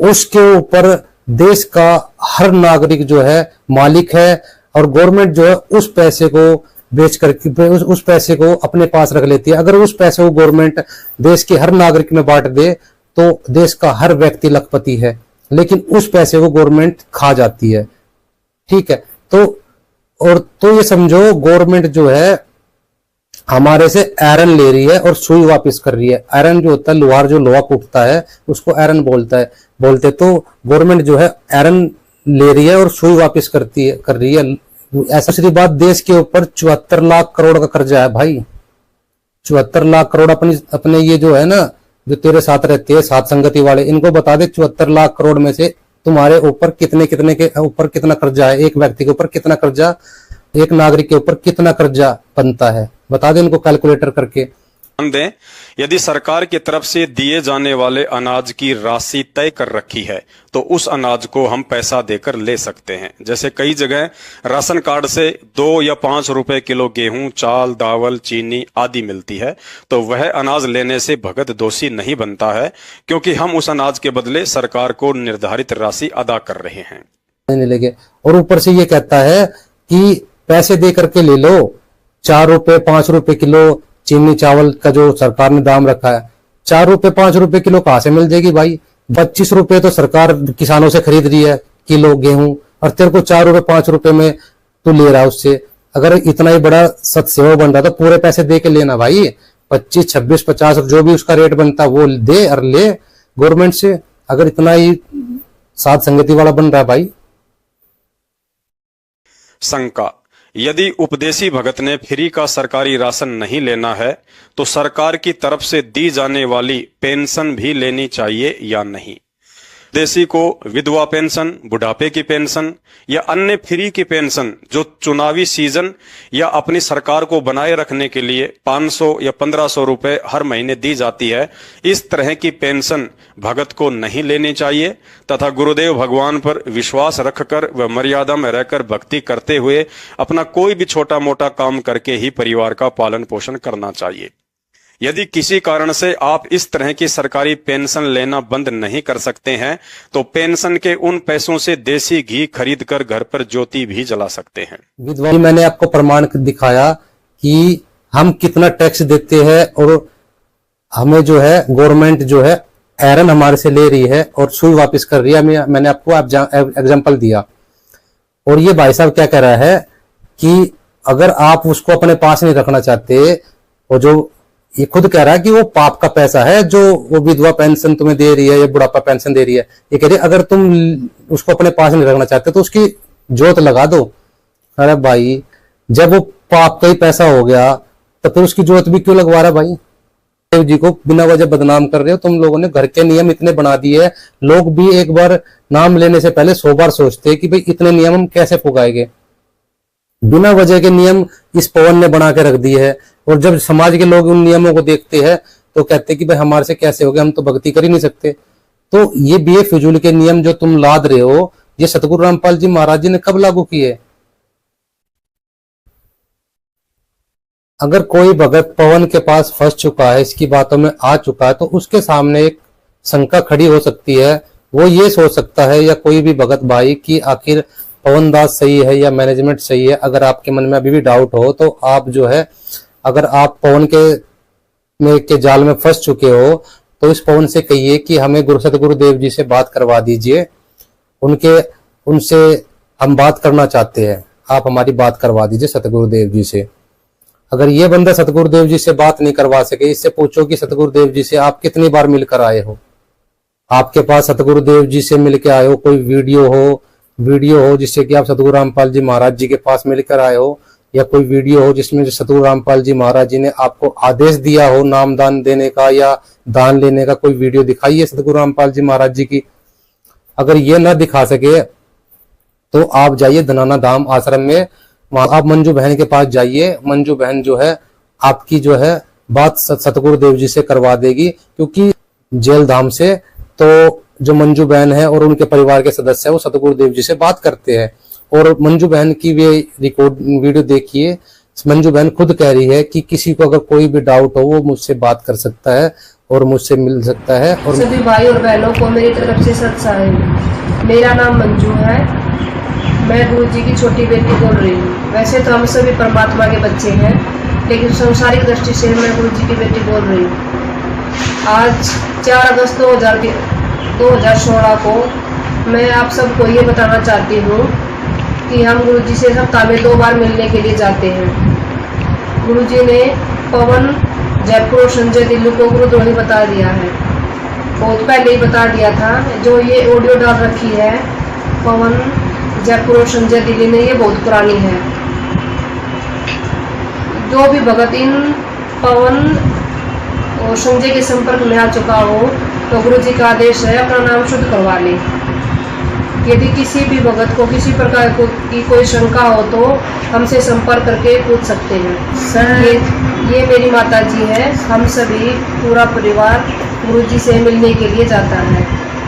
उसके ऊपर देश का हर नागरिक जो है मालिक है। और गवर्नमेंट जो है उस पैसे को बेच करके उस पैसे को अपने पास रख लेती है। अगर उस पैसे को गवर्नमेंट देश के हर नागरिक में बांट दे तो देश का हर व्यक्ति लखपति है, लेकिन उस पैसे को गवर्नमेंट खा जाती है। ठीक है, तो ये समझो गवर्नमेंट जो है हमारे से आयरन ले रही है और सुई वापस कर रही है। आयरन जो होता है, लोहार जो लोहा कूटता है उसको आयरन बोलते तो गवर्नमेंट जो है आयरन ले रही है और सुई वापस कर रही है। ऐसा दूसरी बात, देश के ऊपर 74 लाख करोड़ का कर्जा है भाई। 74 लाख करोड़ अपने ये जो है ना, जो तेरे साथ रहते हैं साथ संगति वाले, इनको बता दे 74 लाख करोड़ में से तुम्हारे ऊपर कितने के ऊपर कितना कर्जा है, एक व्यक्ति के ऊपर कितना कर्जा, एक नागरिक के ऊपर कितना कर्जा बनता है, बता दे इनको कैलकुलेटर करके। ध्यान दें, यदि सरकार की तरफ से दिए जाने वाले अनाज की राशि तय कर रखी है तो उस अनाज को हम पैसा देकर ले सकते हैं। जैसे कई जगह राशन कार्ड से 2 या 5 रुपए किलो गेहूं, चाल, दावल, चीनी आदि मिलती है, तो वह अनाज लेने से भगत दोषी नहीं बनता है, क्योंकि हम उस अनाज के बदले सरकार को निर्धारित राशि अदा कर रहे हैं। नहीं लगे। और ऊपर से ये कहता है कि पैसे दे करके ले लो, 4 रुपए 5 रुपए किलो चीनी चावल का जो सरकार ने दाम रखा है, 4 रुपए 5 रुपए किलो कहां से मिल जाएगी भाई? 25 रुपए तो सरकार किसानों से खरीद रही है किलो गेहूं, और तेरे को 4 रुपए 5 रुपए में तू ले रहा है उससे। अगर इतना ही बड़ा सत्सेवा बन रहा तो पूरे पैसे दे के लेना भाई, 25 26 50 जो भी उसका रेट बनता वो दे और ले गवर्नमेंट से, अगर इतना ही साथ संगति वाला बन रहा है भाई। शंका, यदि उपदेशी भगत ने फ्री का सरकारी राशन नहीं लेना है तो सरकार की तरफ से दी जाने वाली पेंशन भी लेनी चाहिए या नहीं? उपदेशी को विधवा पेंशन, बुढ़ापे की पेंशन या अन्य फ्री की पेंशन जो चुनावी सीजन या अपनी सरकार को बनाए रखने के लिए 500 या 1500 रुपए हर महीने दी जाती है, इस तरह की पेंशन भगत को नहीं लेनी चाहिए तथा गुरुदेव भगवान पर विश्वास रखकर व मर्यादा में रहकर भक्ति करते हुए अपना कोई भी छोटा मोटा काम करके ही परिवार का पालन पोषण करना चाहिए। यदि किसी कारण से आप इस तरह की सरकारी पेंशन लेना बंद नहीं कर सकते हैं तो पेंशन के उन पैसों से देसी घी खरीदकर घर पर ज्योति भी जला सकते हैं। विधवा, मैंने आपको प्रमाण दिखाया कि हम कितना टैक्स देते हैं और हमें जो है गवर्नमेंट जो है आयरन हमारे से ले रही है और सुई वापस कर रही है। मैंने आपको एग्जांपल दिया। और ये भाई साहब क्या कह रहा है कि अगर आप उसको अपने पास नहीं रखना चाहते, और जो ये खुद कह रहा है कि वो पाप का पैसा है जो वो विधवा पेंशन तुम्हें दे रही है या बुढ़ापा पेंशन दे रही है, ये कह रही है अगर तुम उसको अपने पास नहीं रखना चाहते तो उसकी जोत लगा दो। अरे भाई, जब वो पाप का ही पैसा हो गया तो फिर उसकी जोत भी क्यों लगवा रहा भाई? देव जी को बिना वजह बदनाम कर रहे हो तुम लोगों ने। घर के नियम इतने बना दिए है, लोग भी एक बार नाम लेने से पहले 100 बार सोचते हैं कि भाई इतने नियम हम कैसे पुगाएंगे। बिना वजह के नियम इस पवन ने बना के रख दिए है, और जब समाज के लोग उन नियमों को देखते हैं तो कहते हैं कि भाई हमारे से कैसे हो गया, हम तो भक्ति कर ही नहीं सकते। तो ये बेफिजूल के नियम जो तुम लाद रहे हो, ये सतगुरु रामपाल जी महाराज जी ने कब लागू किए? अगर कोई भगत पवन के पास फंस चुका है, इसकी बातों में आ चुका है, तो उसके सामने एक शंका खड़ी हो सकती है। वो ये सोच सकता है, या कोई भी भगत भाई, कि आखिर पवन दास सही है या मैनेजमेंट सही है। अगर आपके मन में अभी भी डाउट हो तो आप जो है, अगर आप पवन के जाल में फंस चुके हो तो इस पवन से कहिए कि हमें सतगुरु देव जी से बात करवा दीजिए, उनसे हम बात करना चाहते हैं, आप हमारी बात करवा दीजिए सतगुरु देव जी से। अगर ये बंदा सतगुरु देव जी से बात नहीं करवा सके, इससे पूछो कि सतगुरु देव जी से आप कितनी बार मिलकर आए हो? आपके पास सतगुरु देव जी से मिलकर आए हो, कोई वीडियो हो जिससे कि आप सतगुरु रामपाल जी महाराज जी के पास मिलकर आए हो, या कोई वीडियो हो जिसमें सतगुरु रामपाल जी महाराज जी ने आपको आदेश दिया हो नाम दान देने का या दान लेने का, कोई वीडियो दिखाइए सतगुरु रामपाल जी महाराज जी की। अगर ये ना दिखा सके तो आप जाइए धनाना धाम आश्रम में, वहां आप मंजू बहन के पास जाइए। मंजू बहन जो है आपकी जो है बात सतगुरु देव जी से करवा देगी, क्योंकि जेल धाम से तो जो मंजू बहन है और उनके परिवार के सदस्य है वो सतगुरु देव जी से बात करते हैं। और मंजू बहन की वे रिकॉर्ड वीडियो देखिए, मंजू बहन खुद कह रही है कि किसी को अगर कोई भी डाउट हो वो मुझसे बात कर सकता है और मुझसे मिल सकता है। और सभी भाई और बहनों को मेरी तरफ से सत साहिब। मेरा नाम मंजू है, मैं गुरु जी की छोटी बेटी बोल रही हूँ। वैसे तो हम सभी परमात्मा के बच्चे हैं, लेकिन सांसारिक दृष्टि से मैं गुरु जी की बेटी बोल रही हूँ। आज 4 अगस्त 2016 को मैं आप सबको ये बताना चाहती हूँ कि हम गुरु जी से सप्ताह में 2 बार मिलने के लिए जाते हैं। गुरु जी ने पवन, जयपुर और संजय दिल्ली को गुरुद्रोही बता दिया है, बहुत पहले ही बता दिया था। जो ये ऑडियो डाल रखी है पवन, जयपुर और संजय दिल्ली ने, ये बहुत पुरानी है। जो भी भगत इन पवन और संजय के संपर्क में आ चुका हो तो गुरु जी का आदेश है अपना नाम शुद्ध करवा ले। यदि किसी भी भगत को किसी प्रकार की कोई शंका हो तो हमसे संपर्क करके पूछ सकते हैं। ये मेरी माता जी है। हम सभी पूरा परिवार गुरु जी से मिलने के लिए जाता है।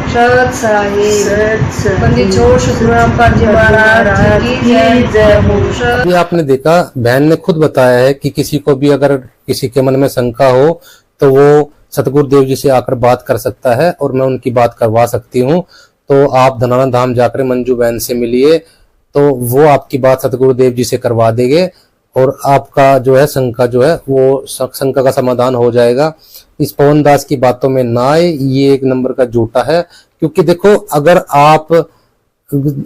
सत साहिब पंडित छोड़ सतगुरु पाल जी महाराज की जय हो। ये आपने देखा, बहन ने खुद बताया है कि किसी को भी अगर किसी के मन में शंका हो तो वो सतगुरुदेव जी से आकर बात कर सकता है और मैं उनकी बात करवा सकती हूँ। तो आप धनाना धाम जाकर मंजू बहन से मिलिए तो वो आपकी बात सतगुरुदेव जी से करवा देंगे और आपका जो है शंका जो है वो शंका का समाधान हो जाएगा। इस पवन दास की बातों में ना आए, ये एक नंबर का झूठा है। क्योंकि देखो, अगर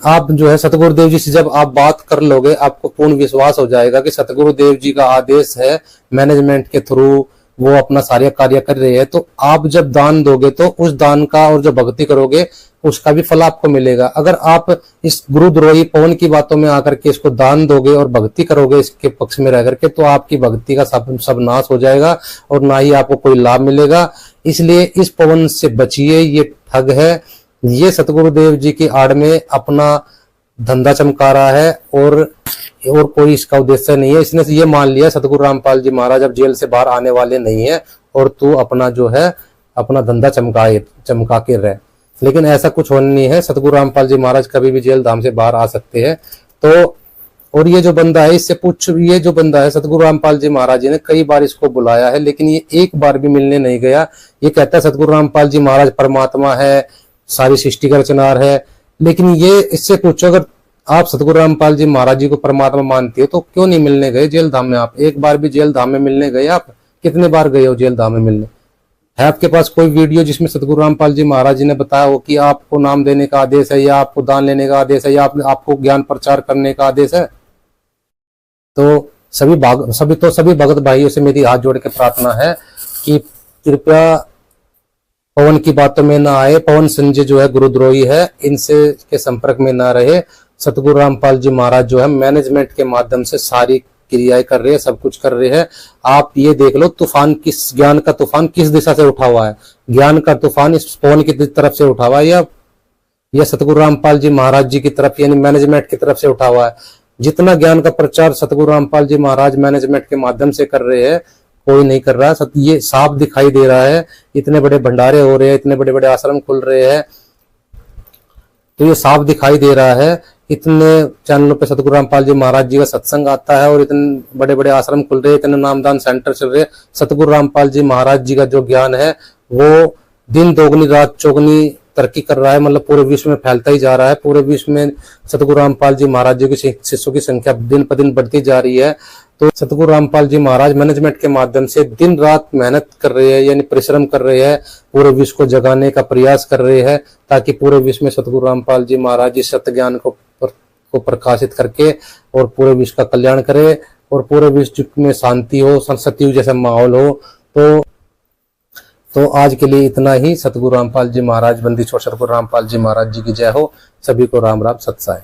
आप जो है सतगुरुदेव जी से जब आप बात कर लोगे, आपको पूर्ण विश्वास हो जाएगा कि सतगुरुदेव जी का आदेश है, मैनेजमेंट के थ्रू वो अपना सारे कार्य कर रहे हैं, तो आप जब दान दोगे तो उस दान का और जो भक्ति करोगे उसका भी फल आपको मिलेगा। अगर आप इस गुरुद्रोही पवन की बातों में आकर के इसको दान दोगे और भक्ति करोगे इसके पक्ष में रह करके, तो आपकी भक्ति का सब नाश हो जाएगा और ना ही आपको कोई लाभ मिलेगा। इसलिए इस पवन से बचिए, ये ठग है, ये सतगुरुदेव जी की आड़ में अपना धंधा चमका रहा है और कोई इसका उद्देश्य नहीं है। इसने ये मान लिया सतगुरु रामपाल जी महाराज अब जेल से बाहर आने वाले नहीं है और तू अपना जो है अपना धंधा चमका के रहे। लेकिन ऐसा कुछ होना नहीं है। सतगुरु रामपाल जी महाराज कभी भी जेल धाम से बाहर आ सकते हैं। तो और ये जो बंदा है, इससे पूछ, ये जो बंदा है सतगुरु रामपाल जी महाराज जी ने कई बार इसको बुलाया है लेकिन ये एक बार भी मिलने नहीं गया। ये कहता है सतगुरु रामपाल जी महाराज परमात्मा है, सारी सृष्टि का रचनार है, लेकिन ये इससे पूछो अगर आप सतगुरु रामपाल जी महाराज जी को परमात्मा मानते हो तो क्यों नहीं मिलने गए जेल धाम में? आप एक बार भी जेल धाम में मिलने गए? आप कितने बार गए हो जेल धाम में मिलने? है आपके पास कोई वीडियो जिसमें सतगुरु रामपाल जी महाराज जी ने बताया हो कि आपको नाम देने का आदेश है या आपको दान लेने का आदेश है या आपको ज्ञान प्रचार करने का आदेश है? तो सभी भगत भाइयों से मेरी हाथ जोड़ के प्रार्थना है कि कृपया पवन की बातों में ना आए। पवन संजय जो है गुरुद्रोही है, इनसे के संपर्क में ना रहे। सतगुरु रामपाल जी महाराज जो है मैनेजमेंट के माध्यम से सारी क्रियाएं कर रहे हैं, सब कुछ कर रहे हैं। आप ये देख लो तूफान ज्ञान का तूफान किस दिशा से उठा हुआ है? ज्ञान का तूफान इस पवन की तरफ से उठा हुआ है या सतगुरु रामपाल जी महाराज जी की तरफ यानी मैनेजमेंट की तरफ से उठा हुआ है? जितना ज्ञान का प्रचार सतगुरु रामपाल जी महाराज मैनेजमेंट के माध्यम से कर रहे हैं, कोई नहीं कर रहा है। ये साफ दिखाई दे रहा है। इतने बड़े भंडारे हो रहे हैं, इतने बड़े बड़े आश्रम खुल रहे हैं, तो ये साफ दिखाई दे रहा है। इतने चैनलों पे सतगुरु रामपाल जी महाराज जी का सत्संग आता है और इतने बड़े बड़े आश्रम खुल रहे हैं, इतने नामदान सेंटर चल रहे हैं। सतगुरु रामपाल जी महाराज जी का जो ज्ञान है वो दिन दोगुनी रात चौगुनी तरक्की कर रहा है, मतलब पूरे विश्व में फैलता ही जा रहा है। पूरे विश्व में सतगुरु रामपाल जी महाराज जी के शिष्यों की संख्या दिन पर दिन बढ़ती जा रही है। तो सतगुरु रामपाल जी महाराज मैनेजमेंट के माध्यम से दिन रात मेहनत कर रहे हैं, यानी परिश्रम कर रहे हैं, पूरे विश्व को जगाने का प्रयास कर रहे हैं ताकि पूरे विश्व में सतगुरु रामपाल जी महाराज जी सत्य ज्ञान को प्रकाशित करके और पूरे विश्व का कल्याण करे और पूरे विश्व में शांति हो, सतयुग जैसा माहौल हो। तो आज के लिए इतना ही। सतगुरु रामपाल जी महाराज, बंदी छोड़ सतगुरु रामपाल जी महाराज जी की जय हो। सभी को राम राम सत साई।